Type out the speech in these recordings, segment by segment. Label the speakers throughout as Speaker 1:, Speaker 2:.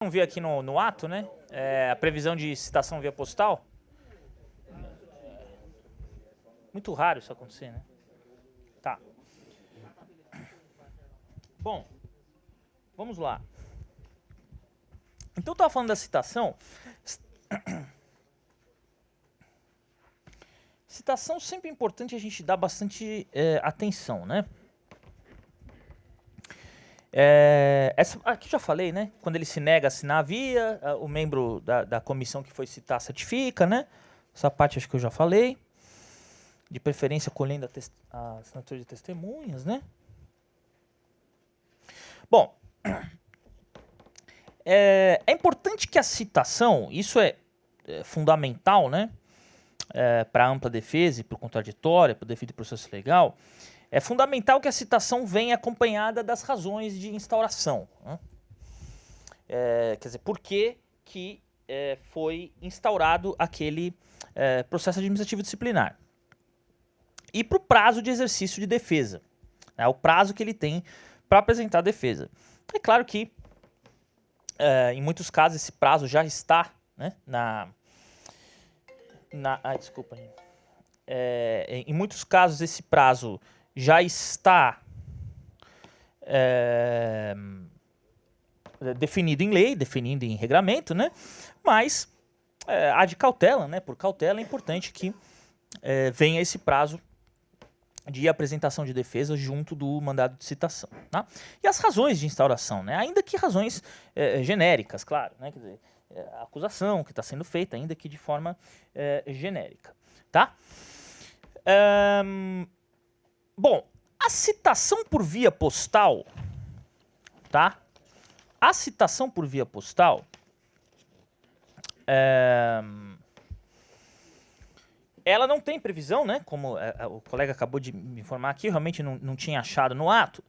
Speaker 1: Vamos ver aqui no ato, né? A previsão de citação via postal. Muito raro isso acontecer, né? Tá. Bom, vamos lá. Então eu estava falando da citação. Citação sempre é importante a gente dar bastante atenção, né? Aqui já falei, né? Quando ele se nega a assinar a via, o membro da comissão que foi citar certifica, né? Essa parte acho que eu já falei. De preferência colhendo a assinatura de testemunhas, né? Bom, é importante que a citação, isso é fundamental, né? Para a ampla defesa e para o contraditório, para o devido processo legal, é fundamental que a citação venha acompanhada das razões de instauração. Né? Quer dizer, por que foi instaurado aquele processo administrativo disciplinar. E para o prazo de exercício de defesa, né? O prazo que ele tem para apresentar a defesa. É claro que, em muitos casos, esse prazo já está, né, desculpa, gente. Em muitos casos, esse prazo já está definido em lei, definido em regramento, né? Mas há de cautela, né? Por cautela é importante que venha esse prazo de apresentação de defesa junto do mandado de citação. Tá? E as razões de instauração, né? Ainda que razões genéricas, claro, né? Quer dizer, a acusação que está sendo feita, ainda que de forma genérica. Tá? Bom, a citação por via postal, tá? A citação por via postal ela não tem previsão, né? Como o colega acabou de me informar aqui, eu realmente não tinha achado no ato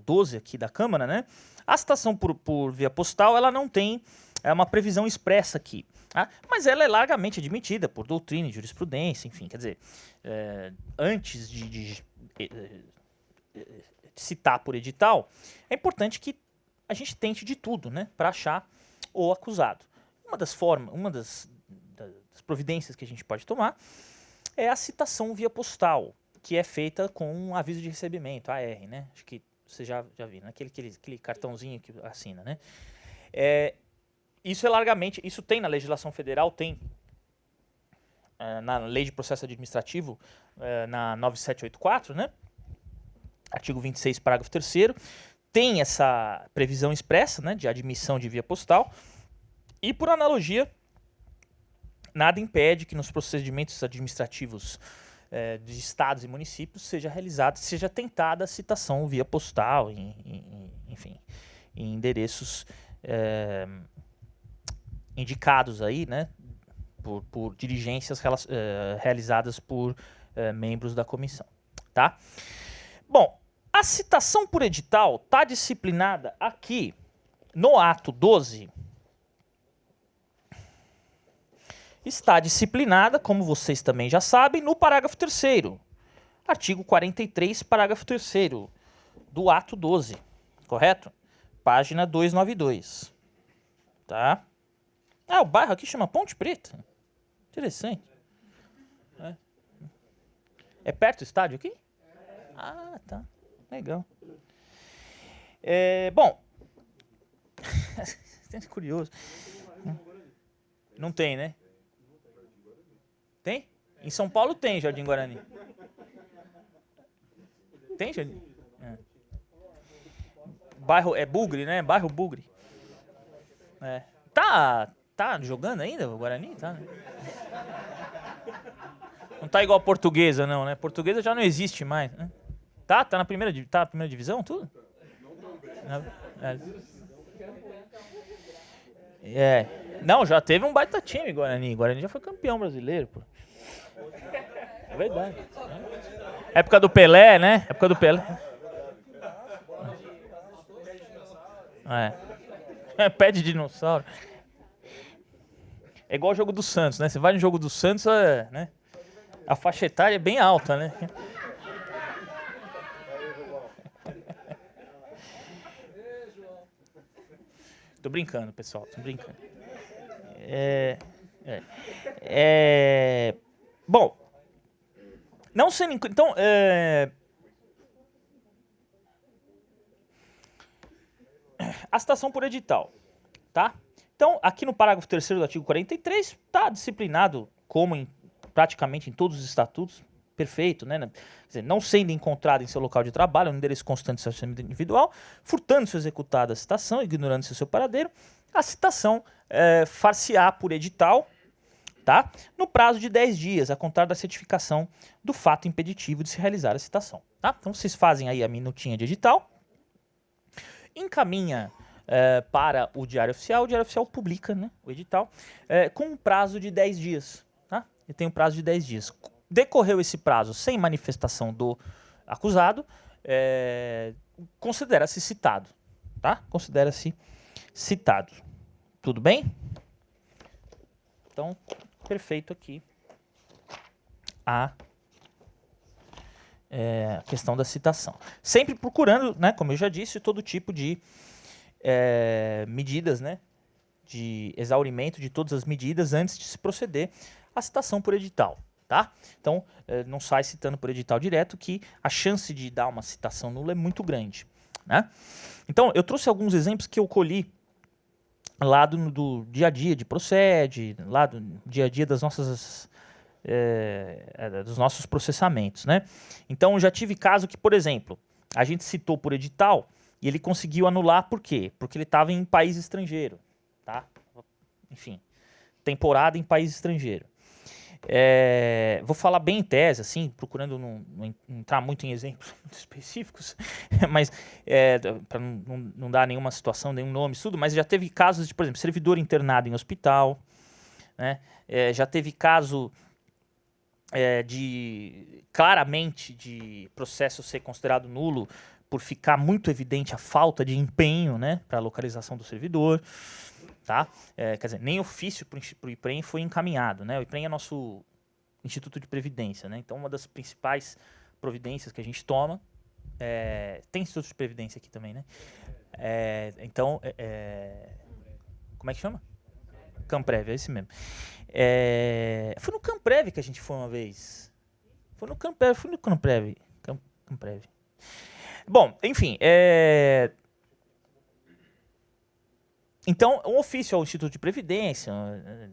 Speaker 1: 12 aqui da Câmara, né? A citação por via postal, ela não tem uma previsão expressa aqui. Tá? Mas ela é largamente admitida por doutrina e jurisprudência, enfim, quer dizer, antes de citar por edital, é importante que a gente tente de tudo, né? Para achar o acusado. Uma das providências que a gente pode tomar é a citação via postal, que é feita com um aviso de recebimento, AR, né? Acho que você já viu, né? Aquele cartãozinho que assina, né? Isso é largamente, isso tem na legislação federal, tem na Lei de Processo Administrativo, na 9784, né? Artigo 26, parágrafo 3º, tem essa previsão expressa, né, de admissão de via postal, e por analogia, nada impede que nos procedimentos administrativos de estados e municípios seja tentada a citação via postal, enfim, em endereços indicados aí, né, por diligências realizadas por membros da comissão, tá? Bom, a citação por edital está disciplinada aqui no ato 12. Está disciplinada, como vocês também já sabem, no parágrafo 3º, artigo 43, parágrafo 3º, do ato 12, correto? Página 292. Tá? O bairro aqui chama Ponte Preta. Interessante. É perto do estádio aqui? Ah, tá. Legal. Bom, é curioso. Não tem, né? Tem? Em São Paulo tem Jardim Guarani. Tem Jardim? Bairro Bugre, né? Bairro Bugre. Tá jogando ainda o Guarani? Tá, né? Não tá igual a Portuguesa, não, né? Portuguesa já não existe mais, né? Tá na primeira divisão, tudo? Não, já teve um baita time, Guarani. Guarani já foi campeão brasileiro, pô. É verdade. Época do Pelé, né? Época do Pelé. Pé de dinossauro. É igual o jogo do Santos, né? Você vai no jogo do Santos, né? A faixa etária é bem alta, né? Tô brincando, pessoal, tô brincando. Bom, não sendo... Então, a citação por edital, tá? Então, aqui no parágrafo 3º do artigo 43, está disciplinado, como praticamente em todos os estatutos, perfeito, né? Quer dizer, não sendo encontrado em seu local de trabalho, no endereço constante do seu individual, furtando-se executada a citação, ignorando-se o seu paradeiro, a citação far-se-á por edital, tá? No prazo de 10 dias, a contar da certificação do fato impeditivo de se realizar a citação, tá? Então, vocês fazem aí a minutinha de edital, encaminha para o Diário Oficial publica, né, o edital, com um prazo de 10 dias. Tá? Ele tem um prazo de 10 dias. Decorreu esse prazo sem manifestação do acusado, considera-se citado. Tá? Considera-se citado. Tudo bem? Então, perfeito aqui a questão da citação. Sempre procurando, né, como eu já disse, todo tipo de medidas, né, de exaurimento de todas as medidas antes de se proceder à citação por edital. Tá? Então, não sai citando por edital direto, que a chance de dar uma citação nula é muito grande. Né? Então, eu trouxe alguns exemplos que eu colhi lá do dia a dia de Procede, lá do dia a dia das nossas... dos nossos processamentos, né? Então, já tive caso que, por exemplo, a gente citou por edital e ele conseguiu anular por quê? Porque ele estava em país estrangeiro, tá? Enfim, temporada em país estrangeiro. Vou falar bem em tese, assim, procurando não entrar muito em exemplos muito específicos, mas para não dar nenhuma situação, nenhum nome, tudo, mas já teve casos de, por exemplo, servidor internado em hospital, né? Já teve caso claramente de processo ser considerado nulo por ficar muito evidente a falta de empenho, né, para a localização do servidor, tá? Quer dizer, nem ofício para o IPREM foi encaminhado, né? O IPREM é nosso Instituto de Previdência, né? Então, uma das principais providências que a gente toma, tem Instituto de Previdência aqui também, né? Como é que chama? Camprev, é esse mesmo. Foi no Camprev que a gente foi uma vez. Foi no Camprev. Camprev. Bom, enfim, então, um ofício ao Instituto de Previdência,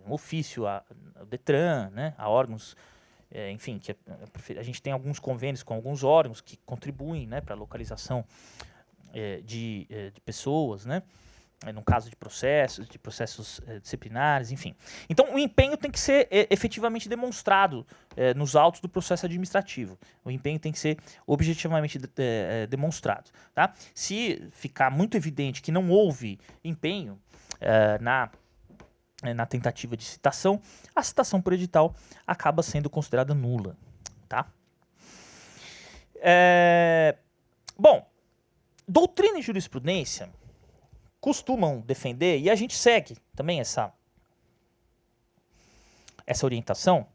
Speaker 1: um ofício ao Detran, né, a órgãos, enfim, que a gente tem alguns convênios com alguns órgãos que contribuem, né, para a localização de pessoas, né, no caso de processos disciplinares, enfim. Então, o empenho tem que ser efetivamente demonstrado nos autos do processo administrativo. O empenho tem que ser objetivamente demonstrado. Tá? Se ficar muito evidente que não houve empenho na tentativa de citação, a citação por edital acaba sendo considerada nula. Tá? Bom, doutrina e jurisprudência costumam defender, e a gente segue também essa orientação,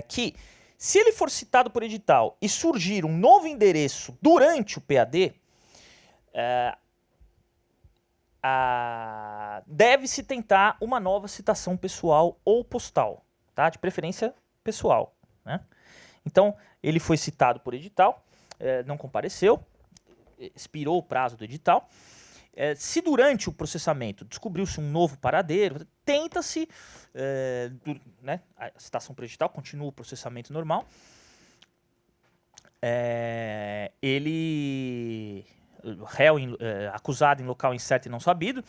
Speaker 1: que se ele for citado por edital e surgir um novo endereço durante o PAD, deve-se tentar uma nova citação pessoal ou postal, tá? De preferência pessoal. Né? Então, ele foi citado por edital, não compareceu, expirou o prazo do edital. Se durante o processamento descobriu-se um novo paradeiro, tenta-se, né, a citação por edital, continua o processamento normal, réu acusado em local incerto e não sabido,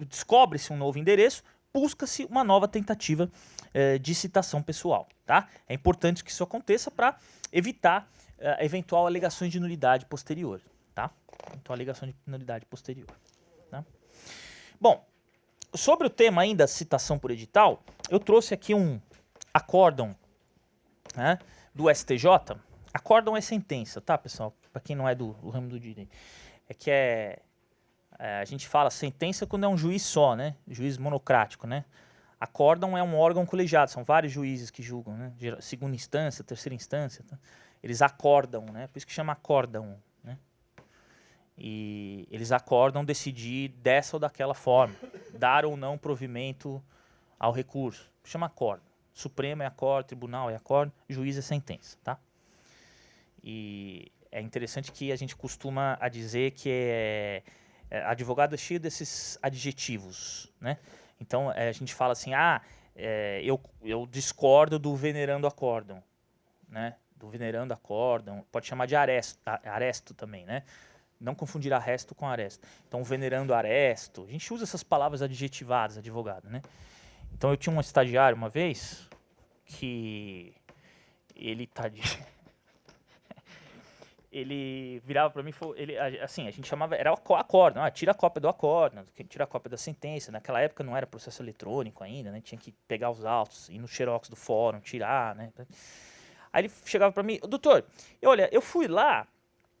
Speaker 1: descobre-se um novo endereço, busca-se uma nova tentativa de citação pessoal. Tá? É importante que isso aconteça para evitar eventual alegações de nulidade posterior. Tá? Então, alegação de nulidade posterior. Tá? Bom, sobre o tema ainda citação por edital, eu trouxe aqui um acórdão, né, do STJ. Acórdão é sentença, tá, pessoal? Para quem não é do ramo do direito. A gente fala sentença quando é um juiz só, né? Juiz monocrático, né? Acórdão é um órgão colegiado, são vários juízes que julgam, né? Segunda instância, terceira instância. Tá? Eles acordam, né? Por isso que chama acórdão. Né? E eles acordam decidir dessa ou daquela forma, dar ou não provimento ao recurso. Chama acórdão. Supremo é acórdão, tribunal é acórdão, juiz é sentença, tá? E é interessante que a gente costuma a dizer que advogado é cheio desses adjetivos, né? Então a gente fala assim, eu discordo do venerando acórdão, né? Do venerando acórdão, pode chamar de aresto também, né? Não confundir arresto com aresto. Então, venerando aresto, a gente usa essas palavras adjetivadas, advogado, né? Então, eu tinha um estagiário uma vez que ele ele virava para mim, assim, a gente chamava, era o acórdão, tira a cópia do acórdão, tira a cópia da sentença. Naquela época não era processo eletrônico ainda, né? Tinha que pegar os autos, ir no xerox do fórum, tirar, né? Aí ele chegava para mim, doutor, olha, eu fui lá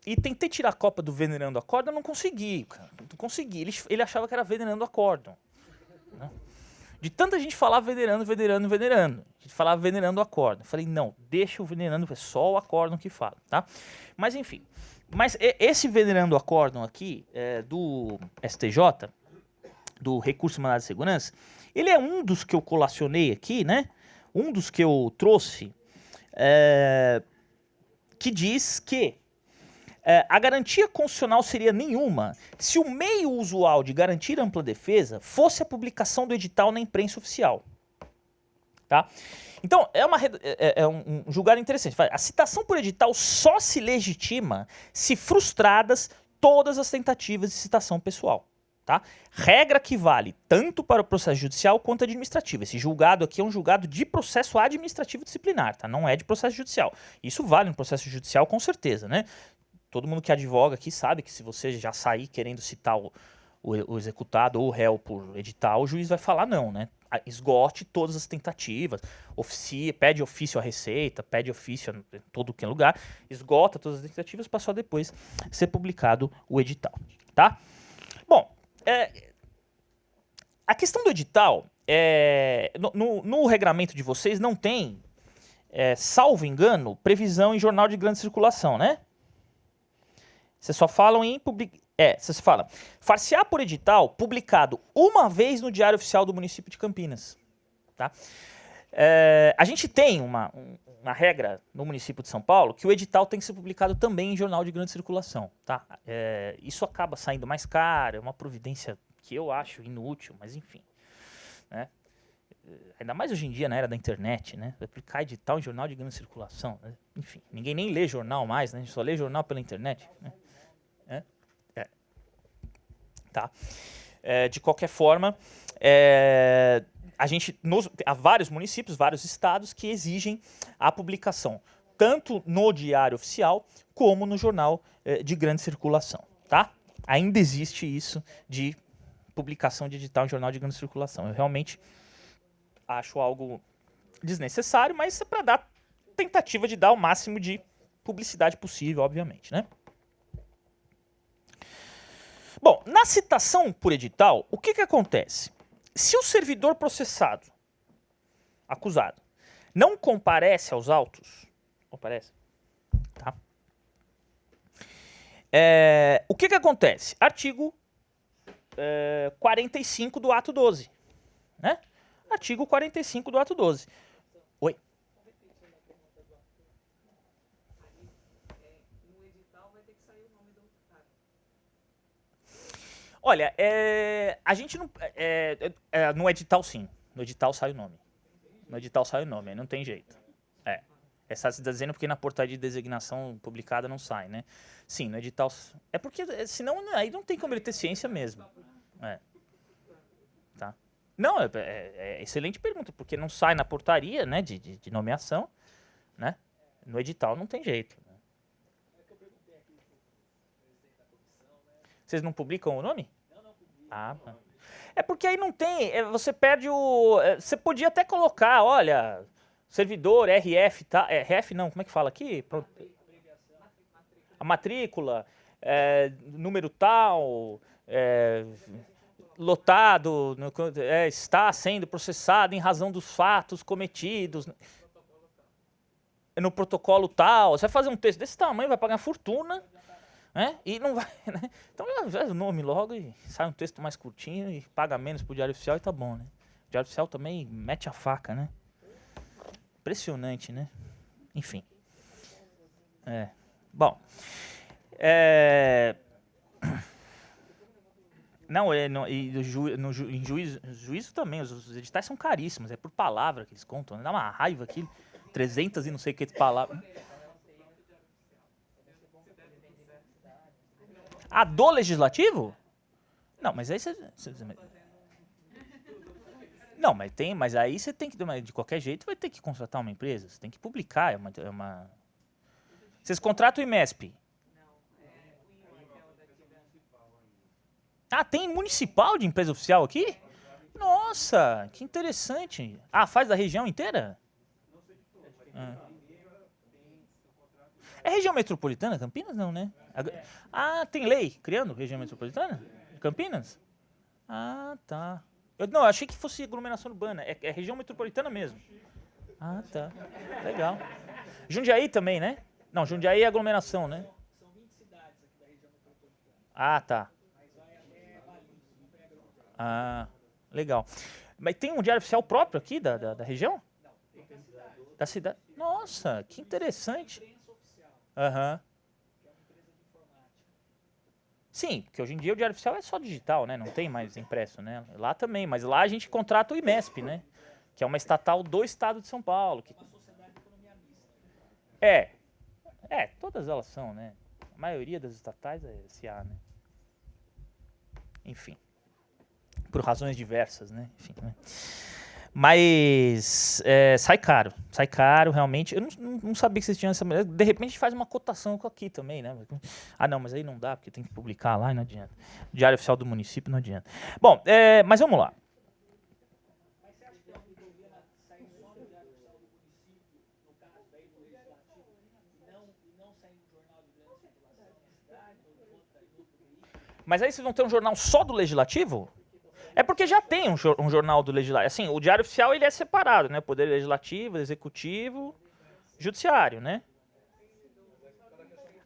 Speaker 1: e tentei tirar a cópia do venerando acórdão, não consegui, cara, não consegui. Ele achava que era venerando acórdão, né? De tanta gente falar venerando. A gente falava venerando acórdão. Eu falei, não, deixa o venerando, é só o acórdão que fala, tá? Mas enfim, esse venerando acórdão aqui, do STJ, do recurso mandado de segurança, ele é um dos que eu colacionei aqui, né? Um dos que eu trouxe, que diz que a garantia constitucional seria nenhuma se o meio usual de garantir ampla defesa fosse a publicação do edital na imprensa oficial. Tá? Então, é um julgado interessante. A citação por edital só se legitima se frustradas todas as tentativas de citação pessoal. Tá? Regra que vale tanto para o processo judicial quanto administrativo. Esse julgado aqui é um julgado de processo administrativo disciplinar, tá? Não é de processo judicial. Isso vale no processo judicial com certeza, né? Todo mundo que advoga aqui sabe que se você já sair querendo citar o executado ou o réu por edital, o juiz vai falar não, né? Esgote todas as tentativas, pede ofício à Receita, pede ofício em todo que é lugar, esgota todas as tentativas para só depois ser publicado o edital, tá? Bom, a questão do edital, no regramento de vocês não tem, salvo engano, previsão em jornal de grande circulação, né? Vocês só falam em vocês falam far-se-á por edital publicado uma vez no Diário Oficial do município de Campinas. Tá? A gente tem uma regra no município de São Paulo que o edital tem que ser publicado também em jornal de grande circulação. Tá? Isso acaba saindo mais caro, é uma providência que eu acho inútil, mas enfim. Né? Ainda mais hoje em dia, na era da internet, né? Aplicar edital em jornal de grande circulação. Né? Enfim, ninguém nem lê jornal mais, né? A gente só lê jornal pela internet. Né? Tá? De qualquer forma, há vários municípios, vários estados que exigem a publicação, tanto no Diário Oficial como no jornal de grande circulação. Tá? Ainda existe isso de publicação de edital em jornal de grande circulação. Eu realmente acho algo desnecessário, mas é para dar tentativa de dar o máximo de publicidade possível, obviamente, né? Bom, na citação por edital, o que acontece? Se o servidor processado, acusado, não comparece aos autos, comparece, tá? O que acontece? Artigo 45 do ato 12, né? Artigo 45 do ato 12. Oi? Olha, a gente não... no edital, sim. No edital sai o nome. No edital sai o nome, não tem jeito. Está se dizendo porque na portaria de designação publicada não sai, né? Sim, no edital... É porque, senão, aí não tem como ele ter ciência mesmo. Tá? Não, é excelente pergunta, porque não sai na portaria, né, de nomeação, né? No edital não tem jeito. Né? Vocês não publicam o nome? É porque aí não tem, você perde o... Você podia até colocar, olha, servidor, RF, tá? RF não, como é que fala aqui? A matrícula, número tal, lotado, está sendo processado em razão dos fatos cometidos no protocolo tal. Você vai fazer um texto desse tamanho, vai pagar uma fortuna, né? E não vai, né? Então já o nome logo e sai um texto mais curtinho e paga menos pro Diário Oficial e tá bom, né? O Diário Oficial também mete a faca, né? Impressionante, né? Enfim. Bom. Não, e em juízo também, os editais são caríssimos, é por palavra que eles contam, né? Dá uma raiva aqui, 300 e não sei o que de palavras. Ah, do Legislativo? Não, mas aí você... Não, mas aí você tem que, de qualquer jeito, vai ter que contratar uma empresa, você tem que publicar, Vocês contratam o IMESP? Ah, tem municipal de empresa oficial aqui? Nossa, que interessante. Ah, faz da região inteira? É região metropolitana, Campinas não, né? Ah, tem lei criando região metropolitana? Campinas? Ah, tá. Eu achei que fosse aglomeração urbana. É região metropolitana mesmo. Ah, tá. Legal. Jundiaí também, né? Não, Jundiaí é aglomeração, né? Ah, tá. Ah, legal. Mas tem um diário oficial próprio aqui da região? Da cidade? Nossa, que interessante. Aham. Sim, porque hoje em dia o diário oficial é só digital, né? Não tem mais impresso, né? Lá também, mas lá a gente contrata o IMESP, né? Que é uma estatal do estado de São Paulo. É, todas elas são, né? A maioria das estatais é SA, né? Enfim, por razões diversas, né? Enfim, né? Mas sai caro realmente. Eu não sabia que vocês tinham essa. De repente a gente faz uma cotação aqui também, né? Ah, não, mas aí não dá, porque tem que publicar lá e não adianta. Diário Oficial do Município não adianta. Bom, mas vamos lá. Mas aí vocês vão ter um jornal só do Legislativo? É porque já tem um jornal do Legislativo. Assim, o Diário Oficial ele é separado, né? Poder Legislativo, Executivo, Judiciário, né?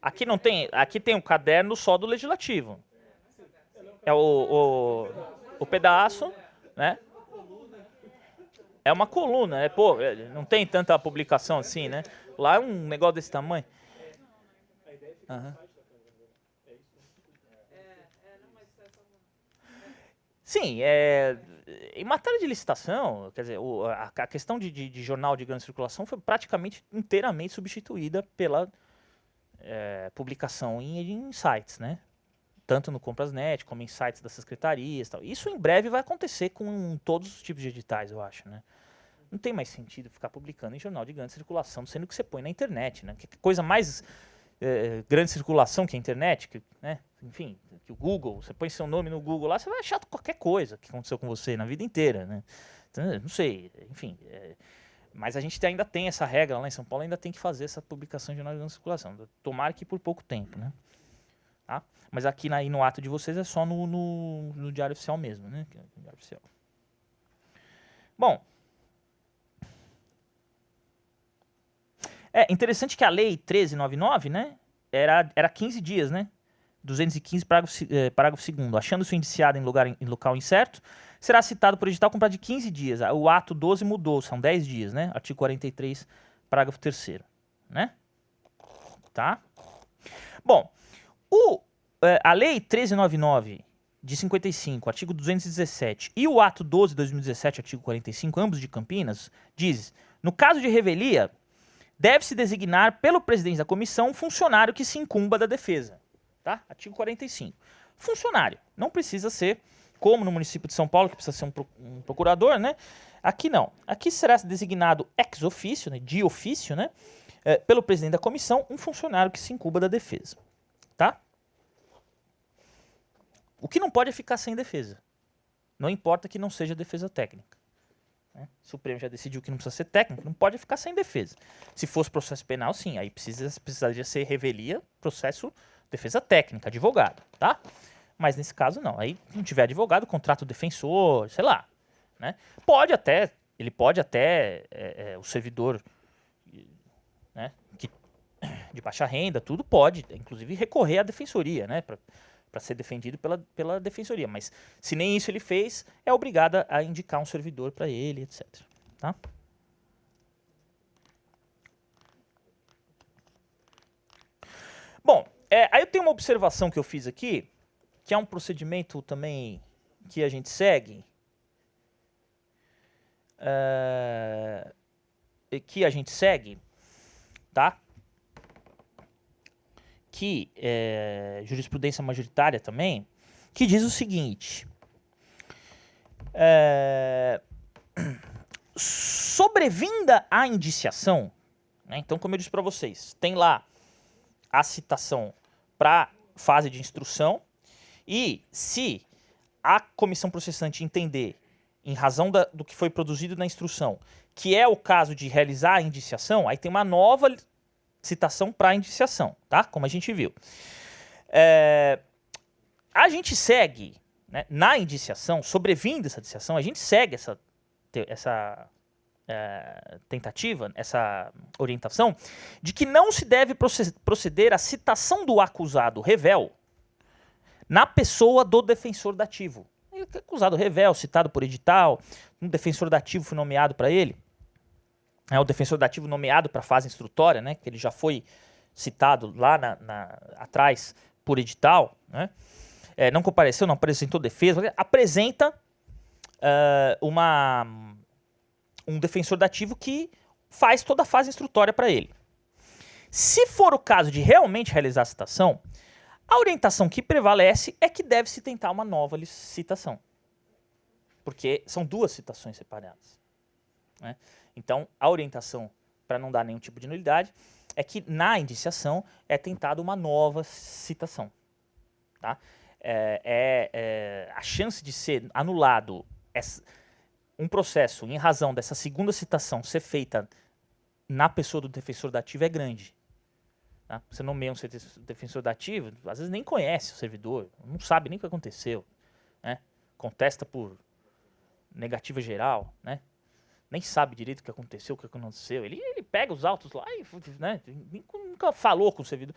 Speaker 1: Aqui não tem, aqui tem um caderno só do Legislativo. É o pedaço, né? É uma coluna, pô, não tem tanta publicação assim, né? Lá é um negócio desse tamanho. Uhum. Sim, em matéria de licitação, quer dizer, a questão de jornal de grande circulação foi praticamente inteiramente substituída pela publicação em sites, né? Tanto no Comprasnet, como em sites das secretarias e tal. Isso em breve vai acontecer com todos os tipos de editais, eu acho, né? Não tem mais sentido ficar publicando em jornal de grande circulação, sendo que você põe na internet, né? Que coisa mais grande circulação que a internet, né? Enfim, que o Google, você põe seu nome no Google lá, você vai achar qualquer coisa que aconteceu com você na vida inteira, né? Então, não sei, enfim. Mas a gente ainda tem essa regra lá em São Paulo, ainda tem que fazer essa publicação de jornal de grande circulação. Tomara que por pouco tempo, né? Tá? Mas aqui no ato de vocês é só no Diário Oficial mesmo, né? Diário Oficial. Bom, interessante que a lei 1399, né, era 15 dias, né? 215, parágrafo 2º. Achando-se indiciado em local incerto, será citado por edital com prazo de 15 dias. O ato 12 mudou, são 10 dias, né? Artigo 43, parágrafo 3º, né? Tá? Bom, a lei 1399 de 55, artigo 217, e o ato 12 de 2017, artigo 45, ambos de Campinas, diz: no caso de revelia, deve-se designar pelo presidente da comissão um funcionário que se incumba da defesa. Tá? Artigo 45. Funcionário. Não precisa ser, como no município de São Paulo, que precisa ser um procurador, né? Aqui não. Aqui será designado ex officio, né? De ofício, né? Pelo presidente da comissão, um funcionário que se incumba da defesa. Tá? O que não pode é ficar sem defesa. Não importa que não seja defesa técnica. Né? O Supremo já decidiu que não precisa ser técnico, não pode ficar sem defesa. Se fosse processo penal, sim, aí precisaria ser revelia, processo defesa técnica, advogado, tá? Mas nesse caso não. Aí não tiver advogado, contrata o defensor, sei lá, né? Ele pode até o servidor, né, de baixa renda, tudo pode, inclusive recorrer à defensoria, né, para ser defendido pela defensoria. Mas se nem isso ele fez, é obrigada a indicar um servidor para ele, etc. Tá? Bom, aí eu tenho uma observação que eu fiz aqui, que é um procedimento também que a gente segue. Tá? Que é jurisprudência majoritária também, que diz o seguinte: sobrevinda a indiciação, né? Então, como eu disse para vocês, tem lá a citação para fase de instrução, e se a comissão processante entender, em razão do que foi produzido na instrução, que é o caso de realizar a indiciação, aí tem uma nova citação para indiciação, tá? Como a gente viu. A gente segue, né, na indiciação, sobrevindo essa indiciação, a gente segue essa tentativa, essa orientação, de que não se deve proceder à citação do acusado revel na pessoa do defensor dativo. O acusado revel, citado por edital, um defensor dativo foi nomeado para ele, o defensor dativo nomeado para a fase instrutória, né, que ele já foi citado lá atrás por edital, né, não compareceu, não apresentou defesa, apresenta um defensor dativo que faz toda a fase instrutória para ele. Se for o caso de realmente realizar a citação, a orientação que prevalece é que deve-se tentar uma nova citação, porque são duas citações separadas, né? Então, a orientação, para não dar nenhum tipo de nulidade, é que na indiciação é tentada uma nova citação. Tá? A chance de ser anulado um processo em razão dessa segunda citação ser feita na pessoa do defensor dativo é grande. Tá? Você nomeia um defensor dativo, às vezes nem conhece o servidor, não sabe nem o que aconteceu, né? Contesta por negativa geral, né? Nem sabe direito o que aconteceu, Ele pega os autos lá e, né, nunca falou com o servidor.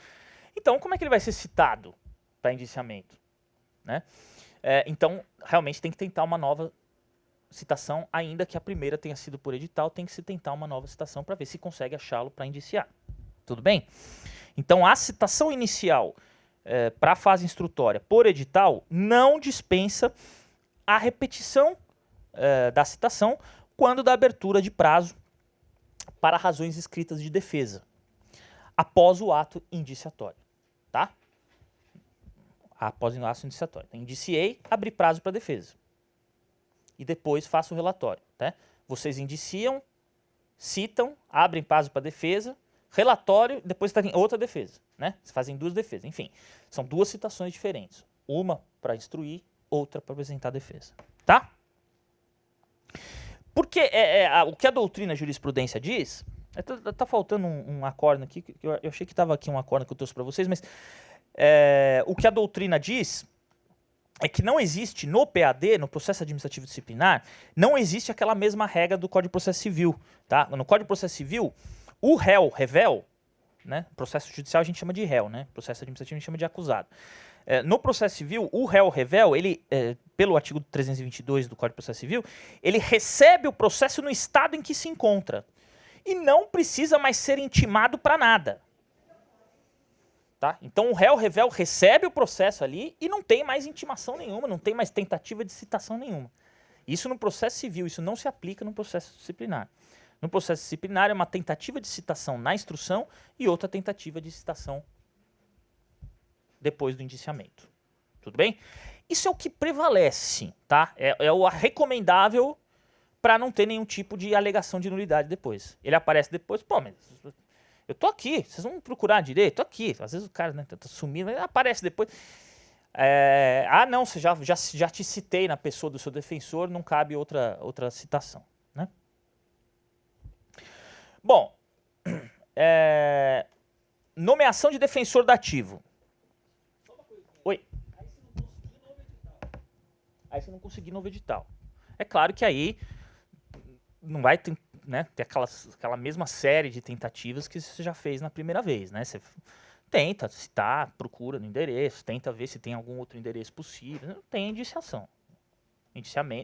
Speaker 1: Então, como é que ele vai ser citado para indiciamento, né? Então, realmente tem que tentar uma nova citação, ainda que a primeira tenha sido por edital, tem que se tentar uma nova citação para ver se consegue achá-lo para indiciar. Tudo bem? Então, a citação inicial para a fase instrutória por edital não dispensa a repetição da citação quando da abertura de prazo para razões escritas de defesa, após o ato indiciatório, tá? Após o ato indiciatório. Então, indiciei, abri prazo para defesa. E depois faço o relatório, tá? Vocês indiciam, citam, abrem prazo para defesa, relatório, depois tem outra defesa, né? Vocês fazem duas defesas. Enfim, são duas citações diferentes. Uma para instruir, outra para apresentar a defesa, tá? Porque o que a doutrina a jurisprudência diz, tá faltando um acórdão aqui, que eu achei que estava aqui um acórdão que eu trouxe para vocês, mas o que a doutrina diz é que não existe no PAD, no processo administrativo disciplinar, não existe aquela mesma regra do Código de Processo Civil. Tá? No Código de Processo Civil, o revel, né? Processo judicial a gente chama de réu, né? Processo administrativo a gente chama de acusado. No processo civil, o revel, ele, pelo artigo 322 do Código de Processo Civil, ele recebe o processo no estado em que se encontra e não precisa mais ser intimado para nada. Tá? Então o revel recebe o processo ali e não tem mais intimação nenhuma, não tem mais tentativa de citação nenhuma. Isso no processo civil, isso não se aplica no processo disciplinar. No processo disciplinar é uma tentativa de citação na instrução e outra tentativa de citação depois do indiciamento. Tudo bem? Isso é o que prevalece, tá? É o recomendável para não ter nenhum tipo de alegação de nulidade depois. Ele aparece depois, pô, mas eu tô aqui, vocês vão procurar direito? Tô aqui. Às vezes o cara, né, tá sumindo, mas aparece depois. Não, você já te citei na pessoa do seu defensor, não cabe outra citação, né? Bom, nomeação de defensor dativo. Oi. Aí você não conseguir novo edital. É claro que aí não vai né, ter aquela mesma série de tentativas que você já fez na primeira vez, né? Você tenta citar, procura no endereço, tenta ver se tem algum outro endereço possível. Tem indiciação.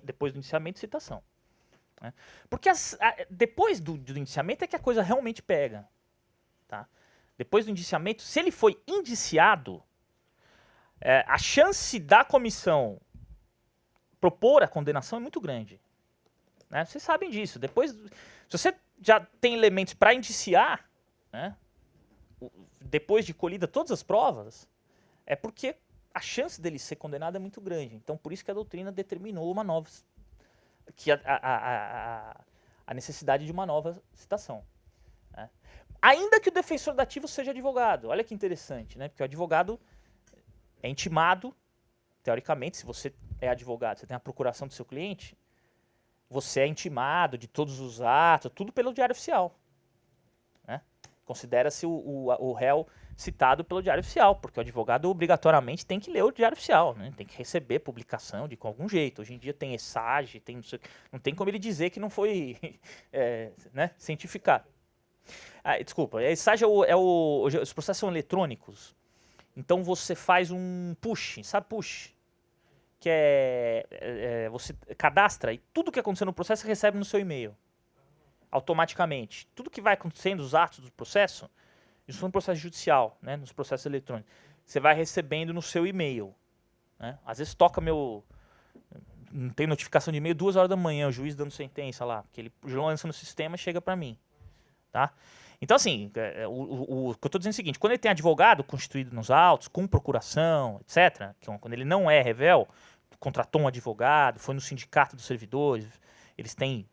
Speaker 1: Depois do indiciamento, citação. Né? Porque depois do indiciamento é que a coisa realmente pega. Tá? Depois do indiciamento, se ele foi indiciado, a chance da comissão propor a condenação é muito grande. Né? Vocês sabem disso. Depois, se você já tem elementos para indiciar, né? Depois de colhida todas as provas, é porque a chance dele ser condenado é muito grande. Então, por isso que a doutrina determinou uma nova, que a necessidade de uma nova citação. Né? Ainda que o defensor dativo seja advogado. Olha que interessante, né? Porque o advogado é intimado, teoricamente, se você é advogado, você tem a procuração do seu cliente, você é intimado de todos os atos, tudo pelo Diário Oficial. Né? Considera-se o réu citado pelo Diário Oficial, porque o advogado obrigatoriamente tem que ler o Diário Oficial, né? Tem que receber publicação de algum jeito. Hoje em dia tem ESAGE, não tem como ele dizer que não foi né, cientificado. Desculpa, ESAGE os processos são eletrônicos, então você faz um push, sabe push? Que você cadastra e tudo que aconteceu no processo você recebe no seu e-mail, automaticamente. Tudo que vai acontecendo, os atos do processo, isso no processo judicial, né, nos processos eletrônicos, você vai recebendo no seu e-mail. Né? Às vezes toca não tem notificação de e-mail 2 horas da manhã, o juiz dando sentença lá, porque ele lança no sistema e chega para mim. Tá? Então, assim, o que eu estou dizendo é o seguinte, quando ele tem advogado constituído nos autos, com procuração, etc., quando ele não é revel, contratou um advogado, foi no sindicato dos servidores, eles têm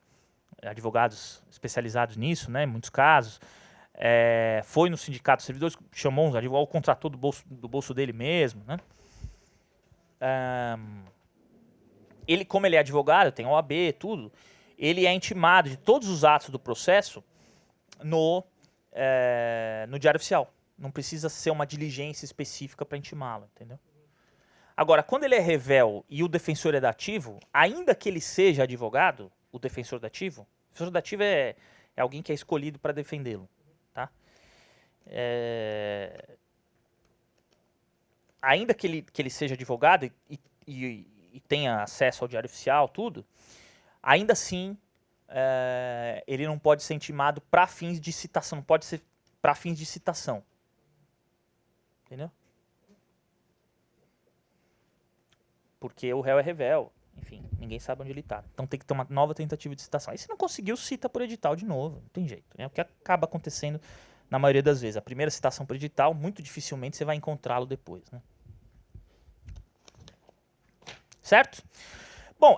Speaker 1: advogados especializados nisso, né, em muitos casos, foi no sindicato dos servidores, chamou uns advogados, contratou do bolso dele mesmo, né? Como ele é advogado, tem OAB, tudo, ele é intimado de todos os atos do processo no Diário Oficial. Não precisa ser uma diligência específica para intimá-lo, entendeu? Agora, quando ele é revel e o defensor é dativo, ainda que ele seja advogado, o defensor dativo é alguém que é escolhido para defendê-lo. Tá? Ainda que ele seja advogado e tenha acesso ao Diário Oficial, tudo, ainda assim ele não pode ser intimado para fins de citação, não pode ser para fins de citação. Entendeu? Porque o réu é revel, enfim, ninguém sabe onde ele está. Então tem que ter uma nova tentativa de citação. Aí se não conseguiu, cita por edital de novo, não tem jeito. Né? O que acaba acontecendo na maioria das vezes. A primeira citação por edital, muito dificilmente você vai encontrá-lo depois. Né? Certo? Bom,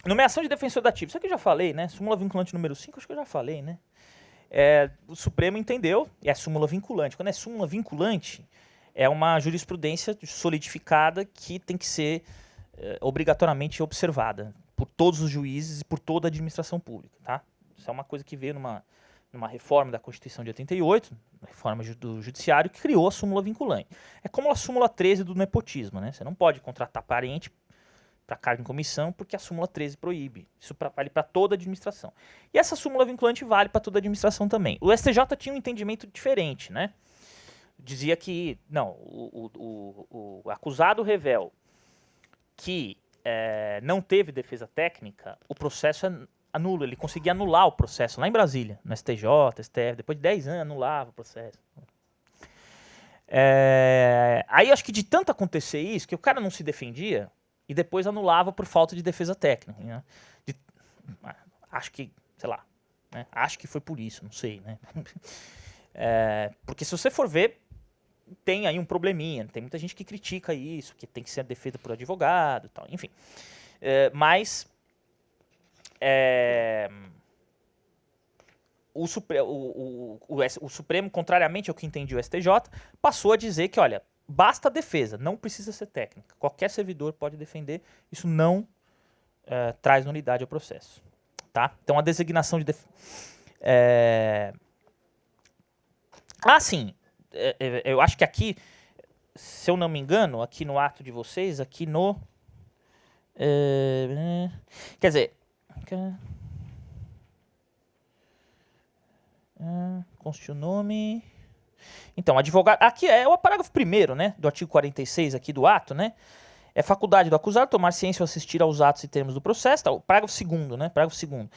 Speaker 1: nomeação de defensor dativo. Isso aqui eu já falei, né? Súmula vinculante número 5, acho que eu já falei, né? O Supremo entendeu, e é súmula vinculante. Quando é súmula vinculante, é uma jurisprudência solidificada que tem que ser obrigatoriamente observada por todos os juízes e por toda a administração pública. Tá? Isso é uma coisa que veio numa reforma da Constituição de 88, uma reforma do Judiciário, que criou a súmula vinculante. É como a súmula 13 do nepotismo. Né? Você não pode contratar parente para cargo em comissão, porque a súmula 13 proíbe. Isso vale para toda a administração. E essa súmula vinculante vale para toda a administração também. O STJ tinha um entendimento diferente, né? Dizia que, não, o acusado revel que não teve defesa técnica, o processo anula, ele conseguia anular o processo lá em Brasília, no STJ, STF, depois de 10 anos anulava o processo. Aí acho que de tanto acontecer isso, que o cara não se defendia, e depois anulava por falta de defesa técnica. Né? Acho que, sei lá, né? Acho que foi por isso, não sei. Né? Porque se você for ver, tem aí um probleminha. Tem muita gente que critica isso, que tem que ser defesa por advogado e tal, enfim. Mas o Supremo, contrariamente ao que entendia o STJ, passou a dizer que, olha, basta a defesa, não precisa ser técnica. Qualquer servidor pode defender, isso não traz nulidade ao processo. Tá? Então a designação de sim, eu acho que aqui, se eu não me engano, aqui no ato de vocês, aqui no Quer dizer, conste o nome. Então, advogado. Aqui é o parágrafo 1º, né? Do artigo 46 aqui do ato, né? É faculdade do acusado tomar ciência ou assistir aos atos e termos do processo. Tá, o parágrafo 2º, né? Parágrafo 2º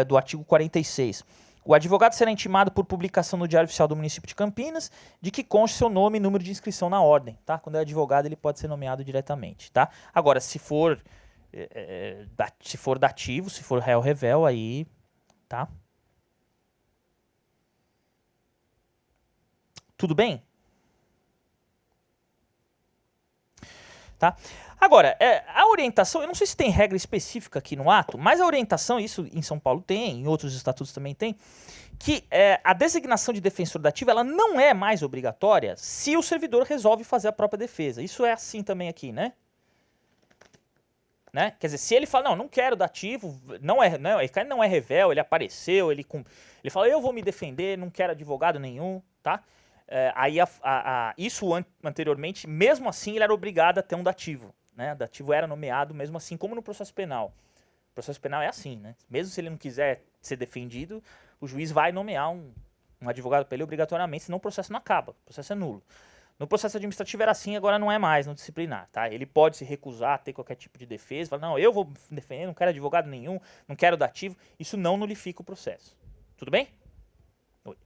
Speaker 1: do artigo 46. O advogado será intimado por publicação no Diário Oficial do Município de Campinas de que conste seu nome e número de inscrição na ordem, tá? Quando é advogado, ele pode ser nomeado diretamente, tá? Agora, se for dativo, se for réu revel, aí, tá? Tudo bem? Tá? Agora, a orientação, eu não sei se tem regra específica aqui no ato, mas a orientação, isso em São Paulo tem, em outros estatutos também tem, que a designação de defensor dativo ela não é mais obrigatória se o servidor resolve fazer a própria defesa. Isso é assim também aqui, né? Quer dizer, se ele fala, não quero dativo, esse cara não é revel, ele apareceu, ele fala, eu vou me defender, não quero advogado nenhum, tá? Aí isso anteriormente, mesmo assim, ele era obrigado a ter um dativo, né? O dativo era nomeado mesmo assim, como no processo penal. O processo penal é assim, né? Mesmo se ele não quiser ser defendido, o juiz vai nomear um advogado para ele obrigatoriamente, senão o processo não acaba, o processo é nulo. No processo administrativo era assim, agora não é mais no disciplinar, tá? Ele pode se recusar a ter qualquer tipo de defesa, falar, não, eu vou me defender, não quero advogado nenhum, não quero dativo, isso não nulifica o processo. Tudo bem? Oi.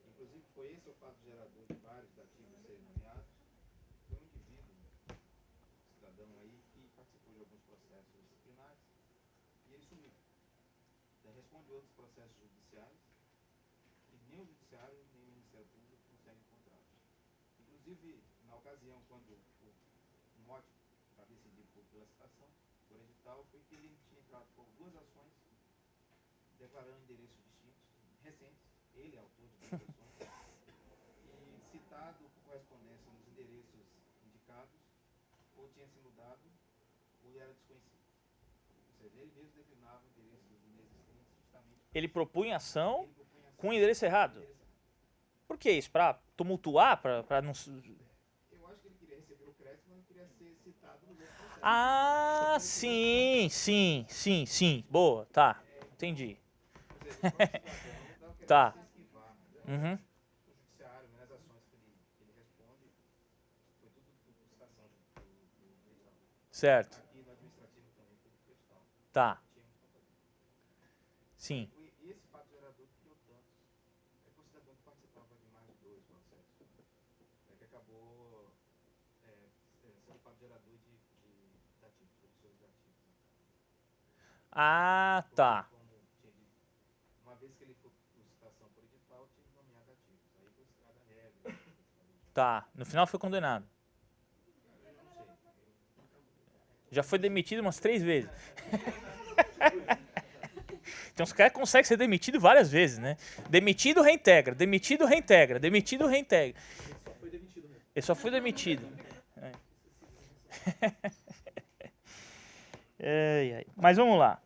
Speaker 2: Inclusive, foi esse o fato gerador de vários dativos serem nomeados. Foi um indivíduo, cidadão aí, que participou de alguns processos disciplinares e ele sumiu. Responde outros processos judiciais e nem o judiciário nem o Ministério Público conseguem encontrá-lo. Inclusive, na ocasião, quando o mote para decidir pela citação, por edital, foi que ele tinha entrado com 2 ações declarando endereços distintos, recentes, ele é autor de 2 ações, e citado por correspondência nos endereços indicados, ou tinha se mudado, ou era desconhecido. Ou seja, ele mesmo declinava endereços inexistentes justamente.
Speaker 1: Ele propunha ação com o endereço errado. Por que isso? Para tumultuar? Para não...
Speaker 2: Eu acho que ele queria receber o crédito, mas não queria ser citado nos outros processos.
Speaker 1: Ah, sim. Boa, tá. Entendi. Tá. Uhum.
Speaker 2: O judiciário, nas ações que ele responde, foi tudo por citação do edital.
Speaker 1: Certo.
Speaker 2: E no administrativo também foi por edital.
Speaker 1: Tá. Sim.
Speaker 2: E esse fato gerador criou tantos. É que o cidadão que participava de mais de 2 processos. Que acabou sendo fato gerador de dativos, professores dativos.
Speaker 1: Ah, tá.
Speaker 2: Uma vez que ele foi por citação por edital, tinha que nomear dativos. Aí foi citada a regra.
Speaker 1: Tá. No final foi condenado. Já foi demitido umas 3 vezes. Então os caras conseguem ser demitidos várias vezes, né? Demitido, reintegra. Demitido, reintegra. Demitido, reintegra. Ele só foi demitido. Mas vamos lá.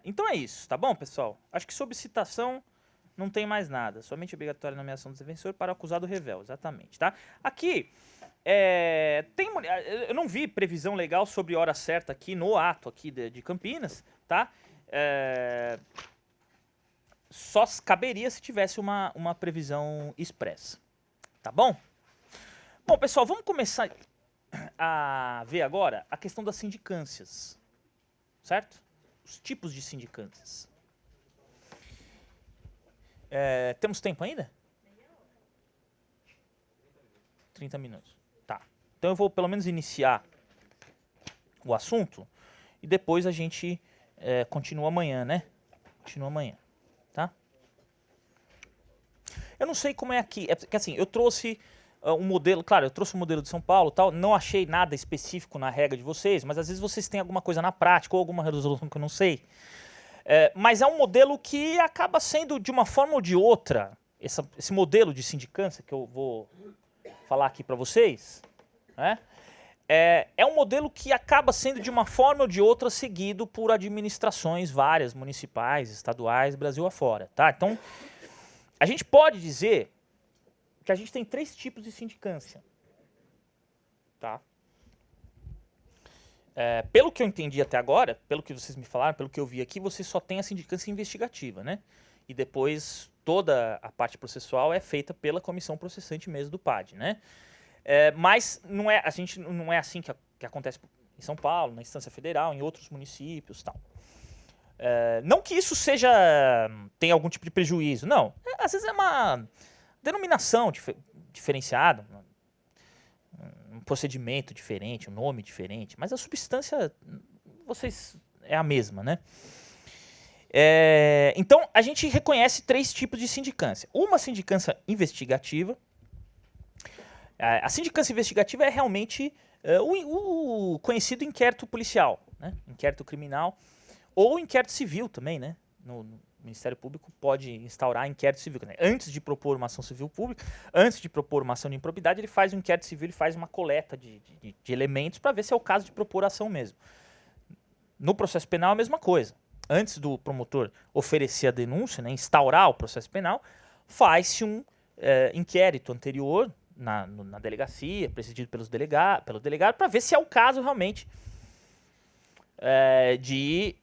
Speaker 1: Então é isso, tá bom, pessoal? Acho que sobre citação não tem mais nada. Somente obrigatória nomeação do defensor para o acusado revel, exatamente, tá? Aqui, eu não vi previsão legal sobre hora certa aqui no ato aqui de Campinas, tá? Só caberia se tivesse uma previsão expressa, tá bom? Bom, pessoal, vamos começar a ver agora a questão das sindicâncias, certo? Os tipos de sindicâncias. Temos tempo ainda? 30 minutos. Tá. Então eu vou pelo menos iniciar o assunto e depois a gente continua amanhã, né? Continua amanhã, tá? Eu não sei como é aqui. É porque assim, eu trouxe um modelo, claro, eu trouxe um modelo de São Paulo, tal, não achei nada específico na regra de vocês, mas às vezes vocês têm alguma coisa na prática ou alguma resolução que eu não sei. Mas é um modelo que acaba sendo, de uma forma ou de outra, esse modelo de sindicância que eu vou falar aqui para vocês, né? É um modelo que acaba sendo, de uma forma ou de outra, seguido por administrações várias, municipais, estaduais, Brasil afora, tá? Então, a gente pode dizer que a gente tem 3 tipos de sindicância. Tá? Pelo que eu entendi até agora, pelo que vocês me falaram, pelo que eu vi aqui, você só tem a sindicância investigativa, né? E depois toda a parte processual é feita pela comissão processante mesmo do PAD, né? Mas a gente não é assim que acontece em São Paulo, na instância federal, em outros municípios, tal. Não que isso tenha algum tipo de prejuízo, não. Às vezes é uma denominação diferenciada, um procedimento diferente, um nome diferente, mas a substância é a mesma, né? Então, a gente reconhece 3 tipos de sindicância. Uma sindicância investigativa. A sindicância investigativa é realmente o conhecido inquérito policial, né? Inquérito criminal, ou inquérito civil também, né? No Ministério Público pode instaurar inquérito civil. Né? Antes de propor uma ação civil pública, antes de propor uma ação de improbidade, ele faz um inquérito civil, ele faz uma coleta de elementos para ver se é o caso de propor ação mesmo. No processo penal, a mesma coisa. Antes do promotor oferecer a denúncia, né, instaurar o processo penal, faz-se um inquérito anterior na delegacia, presidido pelo delegado, para ver se é o caso realmente de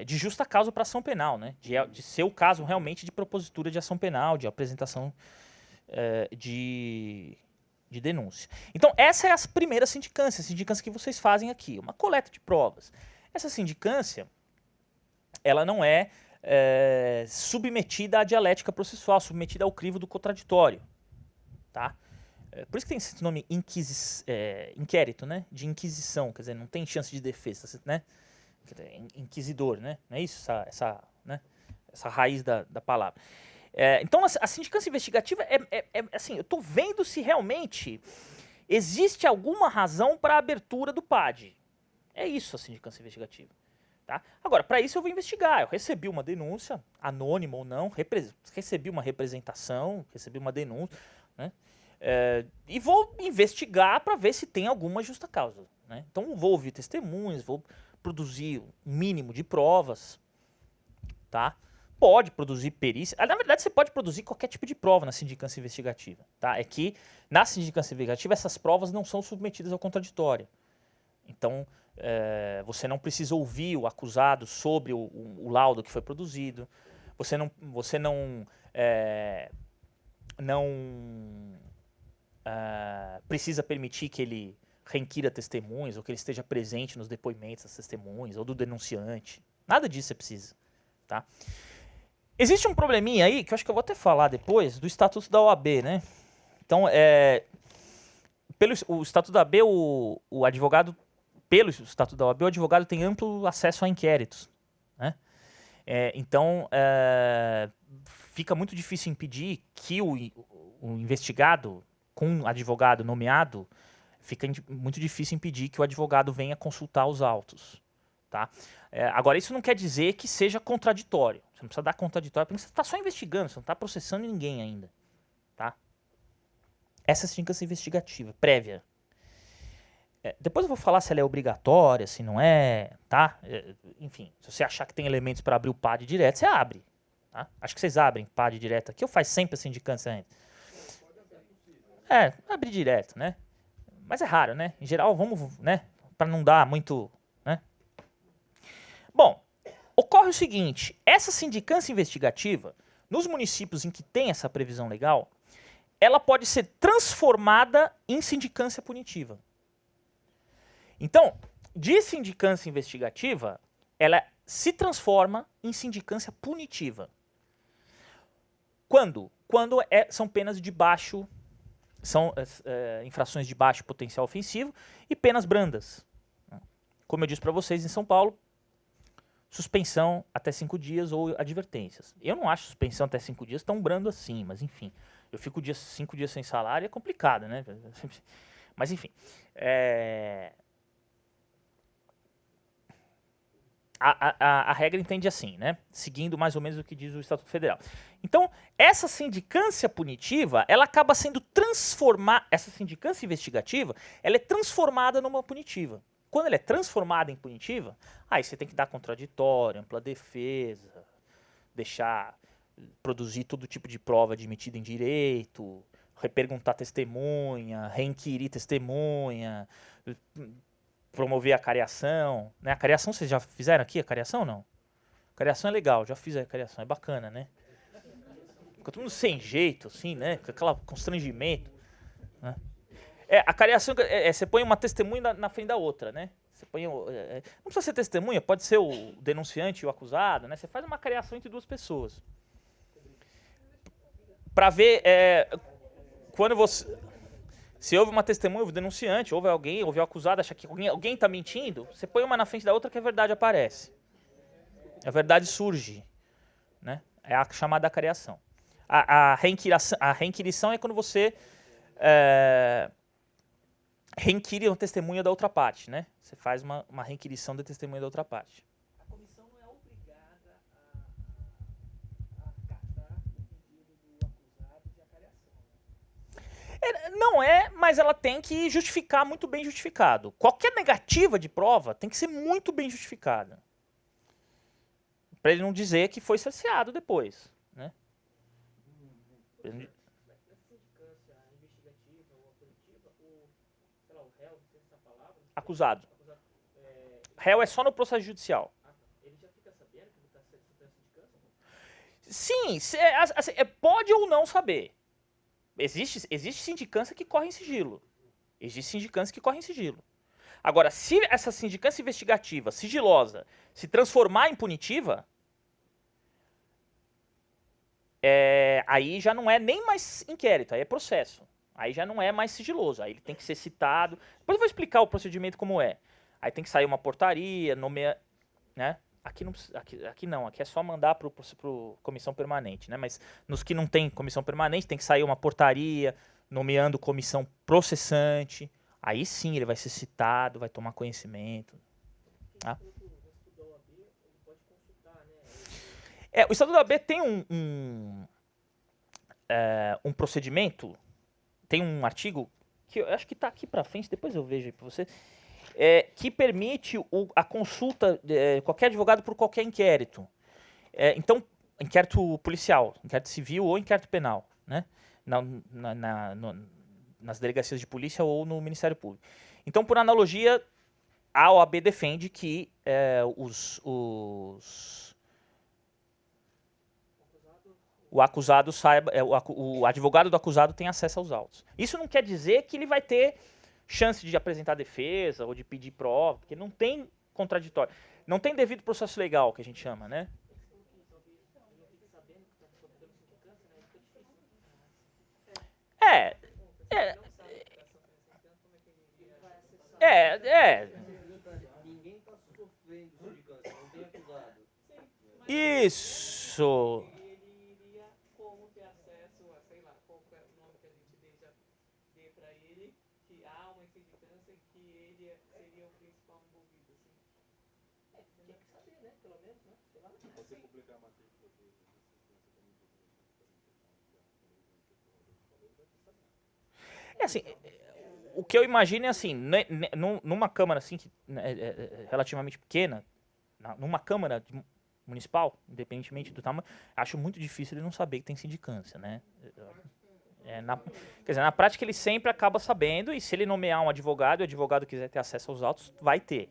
Speaker 1: justa causa para ação penal, né? De ser o caso realmente de propositura de ação penal, de apresentação de denúncia. Então, essa é a primeira sindicância, a sindicância que vocês fazem aqui, uma coleta de provas. Essa sindicância, ela não é submetida à dialética processual, submetida ao crivo do contraditório, tá? Por isso que tem esse nome inquérito, né? De inquisição, quer dizer, não tem chance de defesa, né? Inquisidor, né? Não é isso? Essa raiz da palavra. Então, a sindicância investigativa assim, eu estou vendo se realmente existe alguma razão para a abertura do PAD. É isso a sindicância investigativa. Tá? Agora, para isso eu vou investigar. Eu recebi uma denúncia, anônima ou não, recebi uma representação, recebi uma denúncia, né? E vou investigar para ver se tem alguma justa causa. Né? Então, vou ouvir testemunhas, vou produzir um mínimo de provas. Tá? Pode produzir perícia. Na verdade, você pode produzir qualquer tipo de prova na sindicância investigativa. Tá? É que, na sindicância investigativa, essas provas não são submetidas ao contraditório. Então, você não precisa ouvir o acusado sobre o laudo que foi produzido. Você não precisa permitir que ele reinquira testemunhas ou que ele esteja presente nos depoimentos das testemunhas ou do denunciante. Nada disso você precisa. Tá? Existe um probleminha aí, que eu acho que eu vou até falar depois, do Estatuto da OAB, né? Então, pelo Estatuto da OAB, o advogado tem amplo acesso a inquéritos. Né? Então, fica muito difícil impedir que o investigado, com um advogado nomeado, fica muito difícil impedir que o advogado venha consultar os autos. Tá? Agora, isso não quer dizer que seja contraditório. Você não precisa dar contraditório, porque você está só investigando, você não está processando ninguém ainda. Tá? Essa é a sindicância investigativa, prévia. Depois eu vou falar se ela é obrigatória, se não é, tá? Enfim, se você achar que tem elementos para abrir o PAD direto, você abre. Tá? Acho que vocês abrem PAD direto aqui, ou faz sempre a sindicância antes? Abrir direto, né? Mas é raro, né? Em geral, vamos, né? Para não dar muito, né? Bom, ocorre o seguinte, essa sindicância investigativa, nos municípios em que tem essa previsão legal, ela pode ser transformada em sindicância punitiva. Então, de sindicância investigativa, ela se transforma em sindicância punitiva. Quando? Quando são penas de baixo, são infrações de baixo potencial ofensivo e penas brandas. Como eu disse para vocês, em São Paulo, suspensão até 5 dias ou advertências. Eu não acho suspensão até 5 dias tão brando assim, mas enfim. Eu fico 5 dias sem salário, é complicado, né? Mas enfim. A regra entende assim, né? Seguindo mais ou menos o que diz o Estatuto Federal. Então, essa sindicância punitiva, ela acaba sendo transformada, essa sindicância investigativa, ela é transformada numa punitiva. Quando ela é transformada em punitiva, aí você tem que dar contraditório, ampla defesa, deixar produzir todo tipo de prova admitida em direito, reperguntar testemunha, reinquirir testemunha, promover a cariação, né? A cariação, vocês já fizeram aqui a cariação ou não? Cariação é legal, já fiz a cariação, é bacana, né? Fica todo mundo sem jeito, assim, né? Com aquele constrangimento, né? A cariação, você põe uma testemunha na frente da outra, né? Você põe, não precisa ser testemunha, pode ser o denunciante e o acusado, né? Você faz uma cariação entre duas pessoas. Para ver, quando você... Se houve uma testemunha, houve o denunciante, houve alguém, houve o acusado, acha que alguém está mentindo, você põe uma na frente da outra que a verdade aparece. A verdade surge, né? É a chamada cariação. A reinquirição é quando você reinquire uma testemunha da outra parte, né? Você faz uma reinquirição da testemunha da outra parte.
Speaker 3: A comissão não é obrigada a acatar o pedido do acusado de acariação, né?
Speaker 1: Não é, mas ela tem que justificar muito bem justificado. Qualquer negativa de prova tem que ser muito bem justificada. Para ele não dizer que foi cerceado depois, né?
Speaker 3: Na sindicância investigativa ou apurativa, sei lá, o réu, não sei essa palavra.
Speaker 1: Acusado. Réu é só no processo judicial.
Speaker 3: Ele já fica sabendo que está sofrendo sindicância?
Speaker 1: Sim, assim, pode ou não saber. Existe sindicância que corre em sigilo. Existe sindicância que corre em sigilo. Agora, se essa sindicância investigativa, sigilosa, se transformar em punitiva, aí já não é nem mais inquérito, aí é processo. Aí já não é mais sigiloso, aí ele tem que ser citado. Depois eu vou explicar o procedimento como é. Aí tem que sair uma portaria, nomear, né? Aqui não, aqui é só mandar para comissão permanente, né? Mas nos que não tem comissão permanente, tem que sair uma portaria nomeando comissão processante. Aí sim ele vai ser citado, vai tomar conhecimento. Tá? O Estatuto da OAB tem um procedimento, tem um artigo, que eu acho que está aqui para frente, depois eu vejo aí para você, que permite a consulta de qualquer advogado por qualquer inquérito. Então, inquérito policial, inquérito civil ou inquérito penal, né? Nas delegacias de polícia ou no Ministério Público. Então, por analogia, a OAB defende que o acusado saiba, o advogado do acusado tem acesso aos autos. Isso não quer dizer que ele vai ter chance de apresentar defesa ou de pedir prova, porque não tem contraditório. Não tem devido processo legal, que a gente chama, né?
Speaker 4: Ninguém está sofrendo sindicância, não tem acusado.
Speaker 1: Isso.
Speaker 3: Ele iria como ter acesso a, sei lá, qual é o nome que a gente dê para ele, que há uma sindicância que ele seria o principal envolvido, assim. Tinha que saber, né? Pelo menos, né? Sei lá.
Speaker 2: Você publicar a matrícula da sindicância como
Speaker 1: Assim, o que eu imagino é assim, numa Câmara assim, relativamente pequena, numa Câmara municipal, independentemente do tamanho, acho muito difícil ele não saber que tem sindicância, né? Quer dizer, na prática ele sempre acaba sabendo, e se ele nomear um advogado e o advogado quiser ter acesso aos autos, vai ter.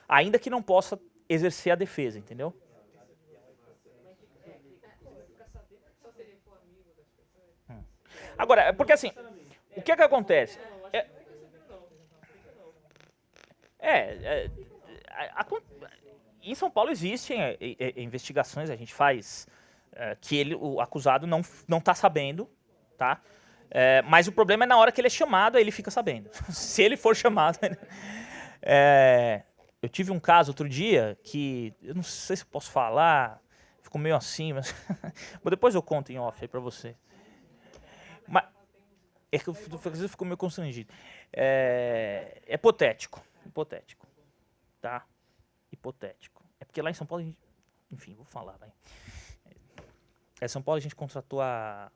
Speaker 1: Ainda que não possa exercer a defesa, entendeu? Agora, porque assim, o que é que acontece? Em São Paulo existem investigações, a gente faz que o acusado não está sabendo, tá? Mas o problema é na hora que ele é chamado, aí ele fica sabendo. Se ele for chamado. Eu tive um caso outro dia que, eu não sei se eu posso falar, ficou meio assim, mas depois eu conto em off aí pra você. Mas, que eu fico meio constrangido. Hipotético, tá? Hipotético. É porque lá em São Paulo, enfim, vou falar, vai. Em São Paulo a gente contratou a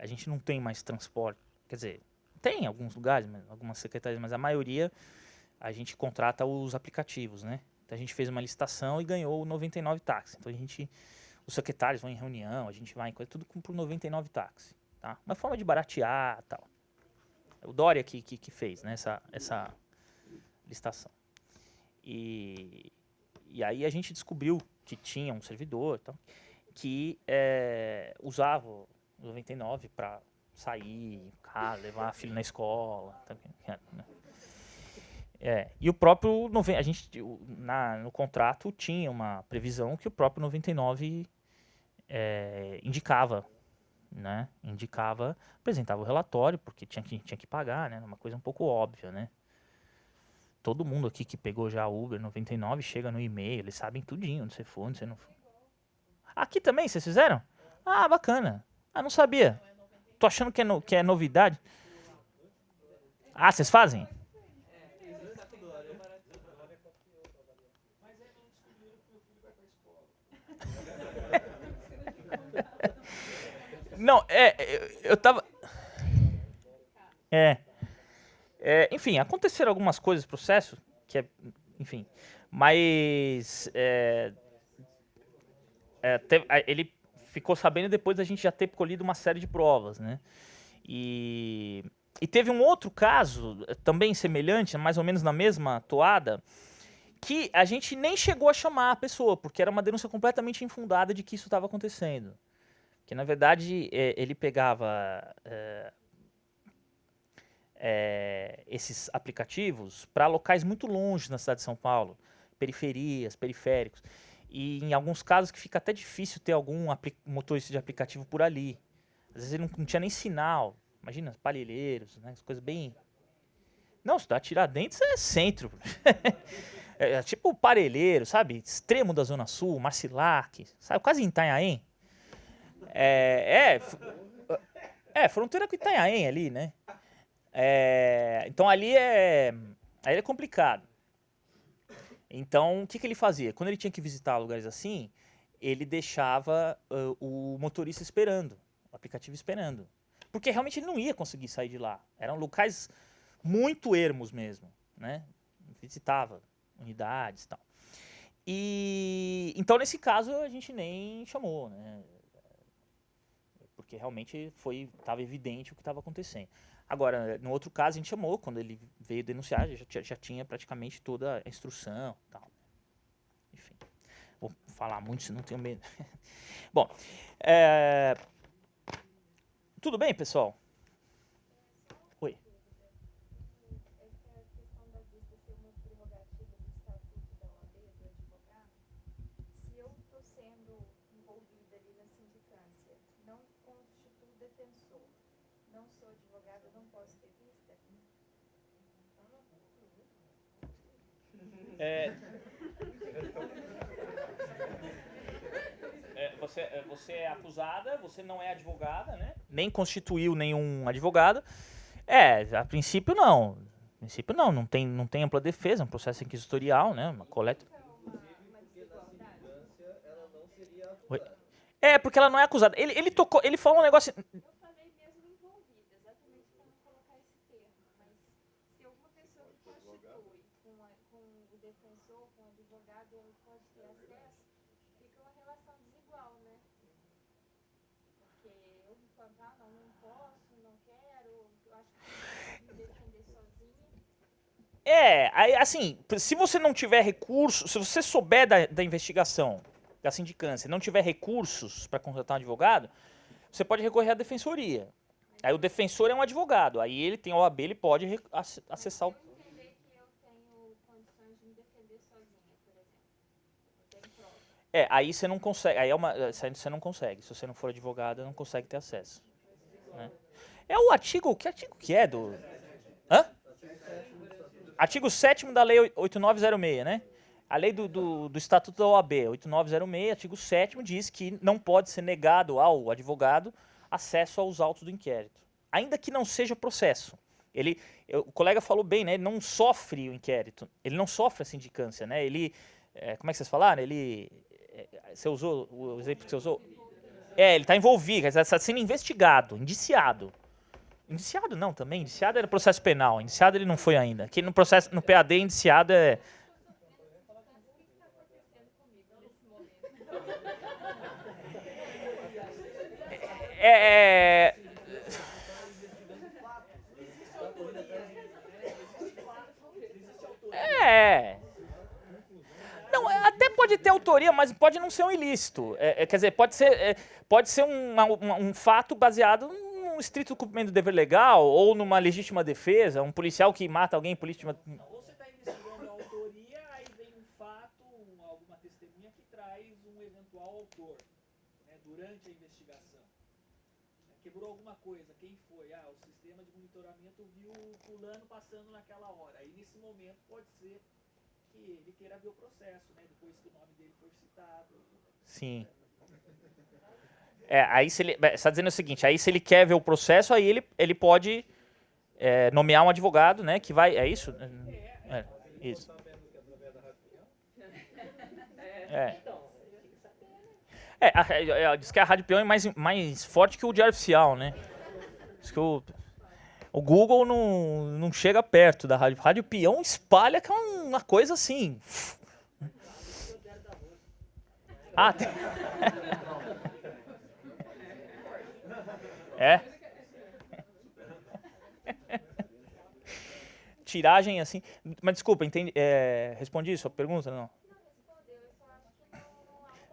Speaker 1: gente não tem mais transporte, quer dizer, tem em alguns lugares, algumas secretarias, mas a maioria a gente contrata os aplicativos, né? Então a gente fez uma licitação e ganhou o 99 táxi. Então a gente os secretários vão em reunião, a gente vai em coisa, tudo por 99 táxi. Tá? Uma forma de baratear e tal. O Dória que fez, né, essa licitação. E aí a gente descobriu que tinha um servidor tal, que usava o 99 para sair, levar filho na escola. Tá, né? E o próprio a gente no contrato tinha uma previsão que o próprio 99 indicava, né? Apresentava o relatório porque tinha que pagar, né? Uma coisa um pouco óbvia, né? Todo mundo aqui que pegou já Uber 99 chega no e-mail, eles sabem tudinho, onde você for, onde você não for. Aqui também, vocês fizeram? Ah, bacana. Ah, não sabia. Tô achando que é novidade. Ah, vocês fazem? Não, eu tava... enfim, aconteceram algumas coisas no processo, enfim, mas ele ficou sabendo depois da gente já ter colhido uma série de provas, né? E teve um outro caso, também semelhante, mais ou menos na mesma toada, que a gente nem chegou a chamar a pessoa, porque era uma denúncia completamente infundada de que isso estava acontecendo. Que, na verdade, ele pegava esses aplicativos para locais muito longe na cidade de São Paulo, periferias, periféricos. E em alguns casos que fica até difícil ter algum motorista de aplicativo por ali. Às vezes ele não tinha nem sinal. Imagina, Parelheiros, né? As coisas bem... Não, se dá Tiradentes é centro. É tipo Parelheiro, sabe? Extremo da Zona Sul, Marcilac, sabe? Quase em Itanhaém. Fronteira com Itanhaém ali, né? Então ali é complicado. Então, o que ele fazia? Quando ele tinha que visitar lugares assim, ele deixava o motorista esperando, o aplicativo esperando. Porque realmente ele não ia conseguir sair de lá. Eram locais muito ermos mesmo, né? Visitava unidades e tal. Então, nesse caso, a gente nem chamou, né? Porque realmente estava evidente o que estava acontecendo. Agora, no outro caso, a gente chamou, quando ele veio denunciar, já tinha praticamente toda a instrução e tal. Enfim, vou falar muito, senão tenho medo. Bom, tudo bem, pessoal? Oi.
Speaker 5: Essa questão da vista ser uma prerrogativa do estatuto da OAB, do advogado, se eu estou sendo envolvida ali na sindicância, não constituo defensor, não sou advogada, não posso ter vista?
Speaker 1: Você é acusada, você não é advogada, né? Nem constituiu nenhum advogado. A princípio não. A princípio não tem ampla defesa, um processo inquisitorial, né? Uma coleta. Oi? Porque ela não é acusada. Ele falou um negócio.
Speaker 5: Eu falei mesmo envolvida, exatamente para não colocar esse termo, mas se alguma pessoa que constitui com o defensor, com o advogado, ele pode ter acesso, fica uma relação desigual, né? Porque eu me contar, não posso, não quero, eu acho que me defender sozinha.
Speaker 1: Aí, assim, se você não tiver recurso, se você souber da investigação, da sindicância, não tiver recursos para contratar um advogado, você pode recorrer à defensoria. Aí o defensor é um advogado, aí ele tem a OAB, ele pode acessar o...
Speaker 5: Eu entender que eu tenho condições de me defender sozinha, por exemplo. Eu tenho prova.
Speaker 1: Aí você não consegue, você não consegue. Se você não for advogado, não consegue ter acesso. Né? O artigo, que artigo que é do... Hã? Artigo 7º da Lei 8906, né? A lei do Estatuto da OAB, 8906, artigo 7º, diz que não pode ser negado ao advogado acesso aos autos do inquérito, ainda que não seja processo. O colega falou bem, né? Ele não sofre o inquérito, ele não sofre a sindicância, né? Como é que vocês falaram? Você usou o exemplo que você usou? Ele está envolvido, está sendo investigado, indiciado. Indiciado não, também. Indiciado era processo penal. Indiciado ele não foi ainda. Aqui no PAD, indiciado é... É, é. Não, até pode ter autoria, mas pode não ser um ilícito. Quer dizer, pode ser um fato baseado num estrito cumprimento do dever legal ou numa legítima defesa, um policial que mata alguém por legítima...
Speaker 6: Ou você está investigando a autoria, aí vem um fato, alguma testemunha que traz um eventual autor, né, durante a investigação. Quebrou alguma coisa, quem foi? Ah, o sistema de monitoramento viu o fulano passando naquela hora. Aí nesse momento pode ser que ele queira ver o processo, né, depois que o nome dele for citado.
Speaker 1: Sim. Aí se ele... Você está dizendo o seguinte, aí se ele quer ver o processo, aí ele pode nomear um advogado, né, que vai... É isso? Isso. Diz que a Rádio Peão é mais forte que o Diário Oficial, né? Diz que o Google não chega perto da Rádio. Rádio Peão espalha que é uma coisa assim. Tem... Tiragem assim. Mas desculpa, respondi isso a pergunta? Não.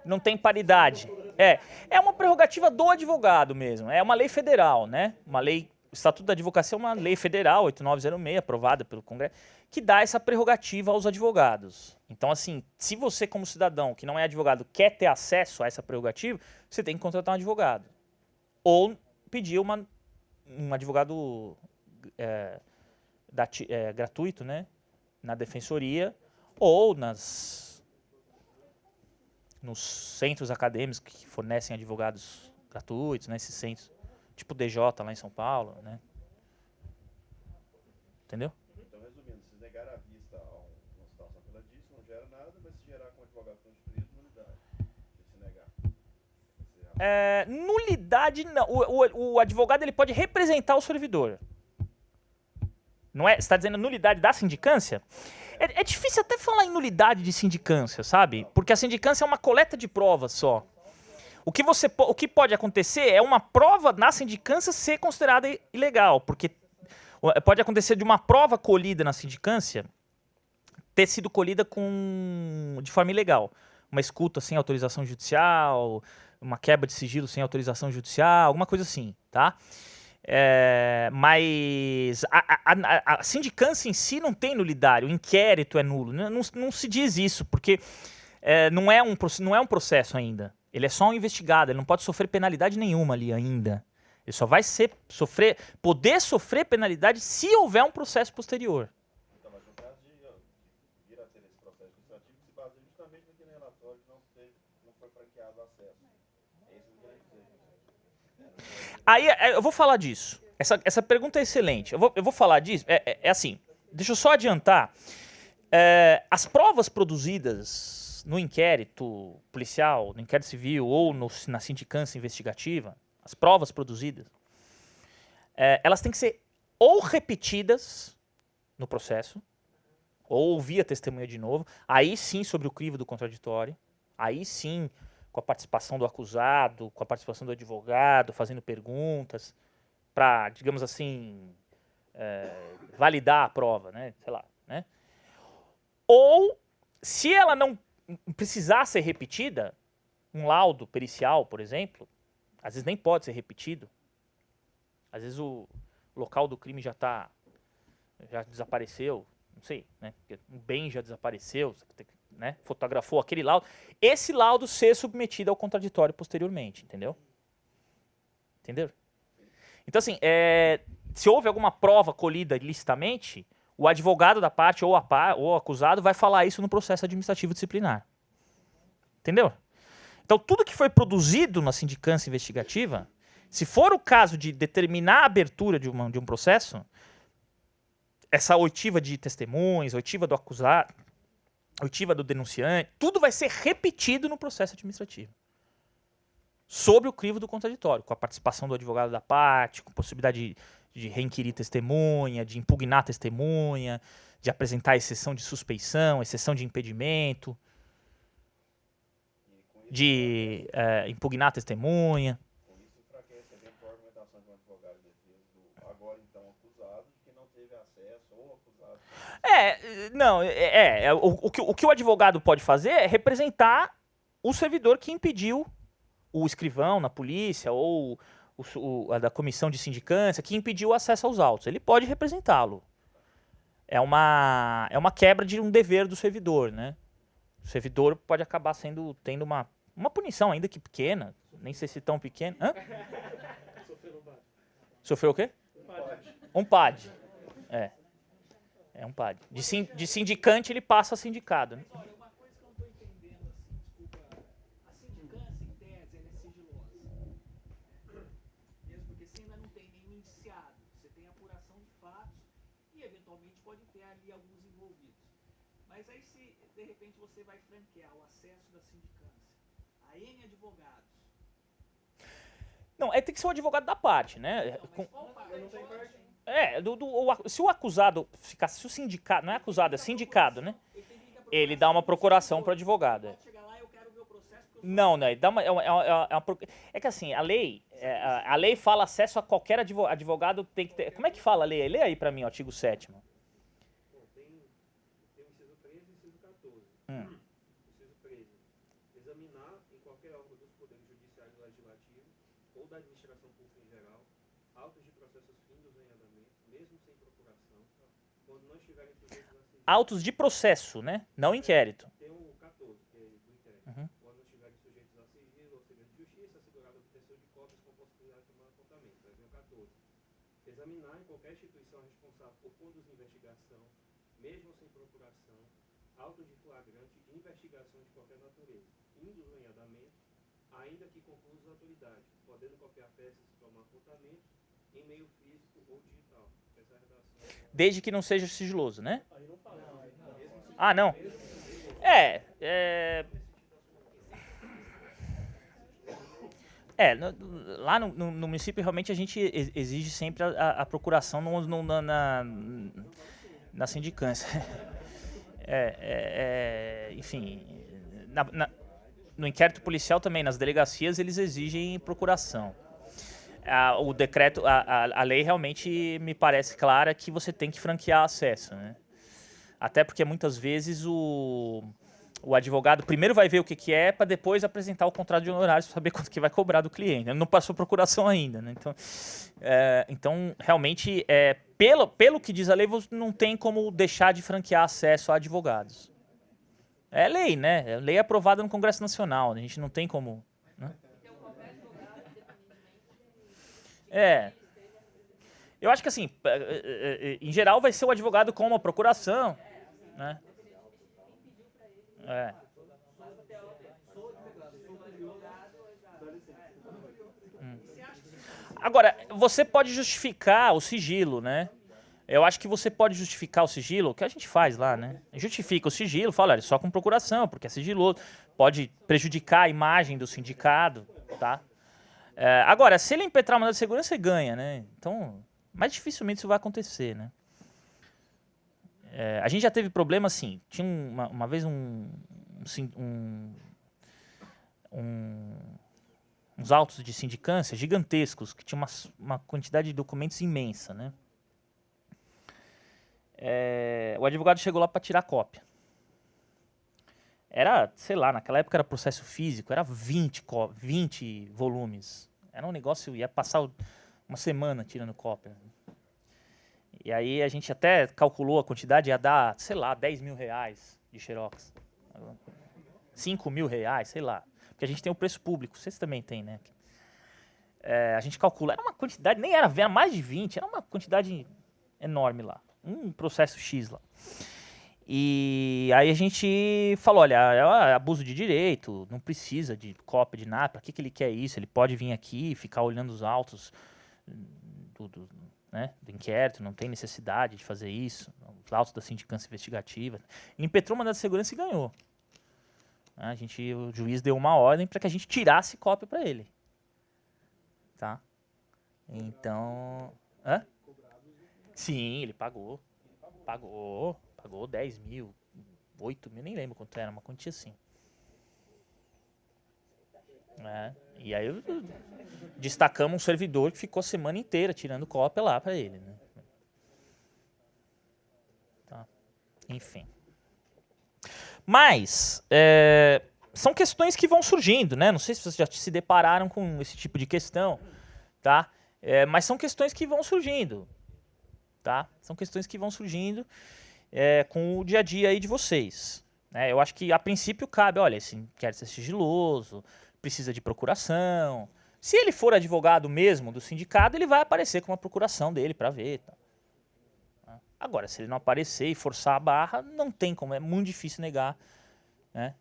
Speaker 1: Não tem paridade. É uma prerrogativa do advogado mesmo. É uma lei federal, né? Uma lei. O Estatuto da Advocacia é uma lei federal, 8906, aprovada pelo Congresso, que dá essa prerrogativa aos advogados. Então, assim, se você, como cidadão que não é advogado, quer ter acesso a essa prerrogativa, você tem que contratar um advogado. Ou pedir um advogado gratuito, né? Na defensoria, ou nos centros acadêmicos que fornecem advogados gratuitos, né? Esses centros, tipo o DJ lá em São Paulo, né? Entendeu?
Speaker 2: Então, resumindo, se negar a vista a uma situação que ela disse, não gera nada, mas se gerar com o advogado constituído, nulidade. Se negar.
Speaker 1: Nulidade não. O advogado ele pode representar o servidor. Não é? Você está dizendo nulidade da sindicância? É difícil até falar em nulidade de sindicância, sabe? Porque a sindicância é uma coleta de provas só. O que pode acontecer é uma prova na sindicância ser considerada ilegal, porque pode acontecer de uma prova colhida na sindicância ter sido colhida de forma ilegal. Uma escuta sem autorização judicial, uma quebra de sigilo sem autorização judicial, alguma coisa assim, tá? Mas a sindicância em si não tem nulidade, o inquérito é nulo. Não se diz isso, porque não é um processo ainda. Ele é só um investigado, ele não pode sofrer penalidade nenhuma ali ainda. Ele só vai poder sofrer penalidade se houver um processo posterior.
Speaker 2: Então, mas no caso de vir a ter esse processo administrativo, se baseia justamente naquele relatório que não foi franqueado o acesso. É isso que eu quero dizer.
Speaker 1: Aí eu vou falar disso. Essa pergunta é excelente. Eu vou falar disso. É assim, deixa eu só adiantar. As provas produzidas no inquérito policial, no inquérito civil ou na sindicância investigativa, as provas produzidas, elas têm que ser ou repetidas no processo, ou ouvir a testemunha de novo, aí sim sobre o crivo do contraditório, aí sim com a participação do acusado, com a participação do advogado, fazendo perguntas, para, digamos assim, validar a prova, né? Sei lá, né? Ou, se ela não precisar ser repetida, um laudo pericial, por exemplo, às vezes nem pode ser repetido. Às vezes o local do crime já desapareceu, não sei, né? Um bem já desapareceu, né? Fotografou aquele laudo. Esse laudo ser submetido ao contraditório posteriormente, entendeu? Entenderam? Então, assim, se houve alguma prova colhida ilicitamente, o advogado da parte ou o acusado vai falar isso no processo administrativo disciplinar. Entendeu? Então, tudo que foi produzido na sindicância investigativa, se for o caso de determinar a abertura de um processo, essa oitiva de testemunhas, oitiva do acusado, oitiva do denunciante, tudo vai ser repetido no processo administrativo. Sobre o crivo do contraditório, com a participação do advogado da parte, com possibilidade de reinquirir testemunha, de impugnar testemunha, de apresentar exceção de suspeição, exceção de impedimento, de impugnar testemunha.
Speaker 2: Com isso, enfraquece acesso ou acusado.
Speaker 1: O que o advogado pode fazer é representar o servidor que impediu o escrivão na polícia ou a da comissão de sindicância que impediu o acesso aos autos. Ele pode representá-lo. É uma quebra de um dever do servidor, né? O servidor pode acabar tendo uma punição, ainda que pequena, nem sei se tão pequena. Hã? Sofreu o quê? Um PAD. É um PAD. De sindicante ele passa a sindicado, né?
Speaker 6: Olha, uma coisa que eu não estou entendendo, assim, desculpa, a sindicância, em tese, ela é sigilosa. Mesmo porque você ainda não tem nenhum indiciado, você tem apuração de fatos e, eventualmente, pode ter ali alguns envolvidos. Mas aí, se, de repente, você vai franquear o acesso da sindicância a N advogados...
Speaker 1: Não, tem que ser o advogado da parte, né?
Speaker 6: Não, mas qual parte?
Speaker 1: Se o acusado ficar, se o sindicado, não é acusado, é sindicado, né? Ele dá uma procuração para o advogado.
Speaker 6: Pode chegar lá, eu quero ver o processo... porque eu
Speaker 1: Não, ele dá é que assim, a lei fala acesso a qualquer advogado tem que ter. Como é que fala a lei? Lê aí para mim, o artigo 7º.
Speaker 2: Bom, tem o inciso 13 e o inciso 14. Inciso 13. Examinar em qualquer órgão dos poderes judiciário e legislativo ou da administração pública em geral autos de processos findos em andamento, mesmo sem procuração, quando não estiverem sujeitos a sigilo.
Speaker 1: Autos de processo, né? Não inquérito.
Speaker 2: Tem o 14, que é do inquérito. Quando não estiverem sujeitos a sigilo ou segredo de justiça, assegurado a obtenção de cópias com possibilidade de tomar apontamento. Aí vem o 14. Examinar em qualquer instituição responsável por conduzir investigação, mesmo sem procuração, autos de flagrante e investigação de qualquer natureza, indos em andamento, ainda que conclusos a autoridade, podendo copiar peças e tomar apontamento em meio físico ou digital. Essa é a redação.
Speaker 1: Desde que não seja sigiloso, né?
Speaker 4: Aí não fala.
Speaker 1: Ah, não. Lá no município realmente a gente exige sempre a procuração na sindicância. Enfim, no inquérito policial também, nas delegacias, eles exigem procuração. O decreto, a lei realmente me parece clara que você tem que franquear acesso, né? Até porque muitas vezes o advogado primeiro vai ver o que é para depois apresentar o contrato de honorários para saber quanto que vai cobrar do cliente. Ele não passou procuração ainda, né? Então realmente, pelo que diz a lei, você não tem como deixar de franquear acesso a advogados. É lei, né? É lei aprovada no Congresso Nacional. A gente não tem como... Né? Eu acho que assim, em geral vai ser o advogado com uma procuração, né? Agora, você pode justificar o sigilo, né? Eu acho que você pode justificar o sigilo, o que a gente faz lá, né? Justifica o sigilo, fala, olha, só com procuração, porque é sigiloso, pode prejudicar a imagem do sindicado, tá? Agora, se ele impetrar mandado de segurança, ele ganha, né? Então, mais dificilmente isso vai acontecer, né? A gente já teve problema assim, tinha uma vez uns autos de sindicância gigantescos, que tinha uma quantidade de documentos imensa, né? O advogado chegou lá para tirar cópia. Era, sei lá, naquela época era processo físico, era 20 volumes. Era um negócio, ia passar uma semana tirando cópia. E aí a gente até calculou a quantidade, ia dar, sei lá, 10 mil reais de xerox. 5 mil reais, sei lá. Porque a gente tem o preço público, vocês também têm, né? A gente calcula, era uma quantidade, nem era mais de 20, era uma quantidade enorme lá. Um processo X lá. E aí a gente falou, olha, é abuso de direito, não precisa de cópia de nada, para que ele quer isso? Ele pode vir aqui e ficar olhando os autos do inquérito, não tem necessidade de fazer isso, os autos da sindicância investigativa. Ele impetrou o mandado de segurança e ganhou. O juiz deu uma ordem para que a gente tirasse cópia para ele. Tá? Então... Sim, ele pagou. Pagou 10 mil, 8 mil, nem lembro quanto era, uma quantia assim. E aí destacamos um servidor que ficou a semana inteira tirando cópia lá para ele. Né? Enfim. Mas, são questões que vão surgindo, né? Não sei se vocês já se depararam com esse tipo de questão, tá? Mas são questões que vão surgindo, tá? São questões que vão surgindo com o dia a dia aí de vocês. Né? Eu acho que, a princípio, cabe, olha, esse quer ser sigiloso, precisa de procuração. Se ele for advogado mesmo do sindicato, ele vai aparecer com uma procuração dele para ver, tá? Agora, se ele não aparecer e forçar a barra, não tem como, é muito difícil negar, né?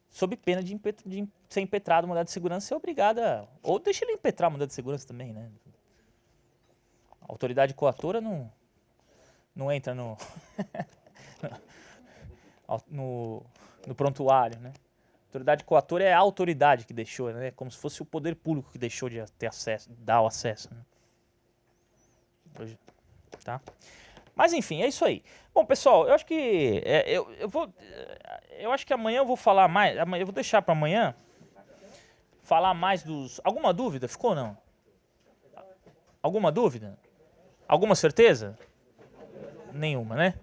Speaker 1: Sob pena de ser impetrado o mandado de segurança, ser obrigado a... Ou deixa ele impetrar o mandado de segurança também, né? A autoridade coatora não entra no prontuário, né? A autoridade coatora é a autoridade que deixou, né? Como se fosse o poder público que deixou de ter acesso, dar o acesso, né? Tá? Mas enfim, é isso aí. Bom, pessoal, eu acho que eu acho que amanhã eu vou falar mais. Eu vou deixar para amanhã falar mais dos. Alguma dúvida? Ficou ou não? Alguma dúvida? Alguma certeza? Nenhuma, né?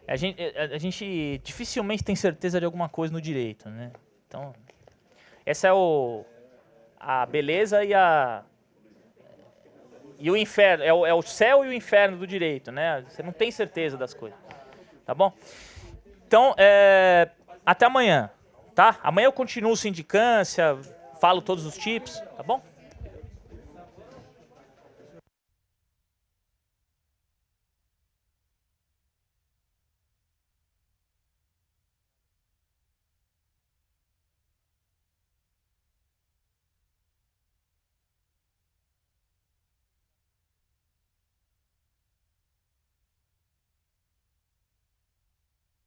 Speaker 1: A gente dificilmente tem certeza de alguma coisa no direito, né? Então, essa é a beleza e o inferno, é o céu e o inferno do direito, né? Você não tem certeza das coisas, tá bom? Então, até amanhã, tá? Amanhã eu continuo sindicância, falo todos os tipos, tá bom?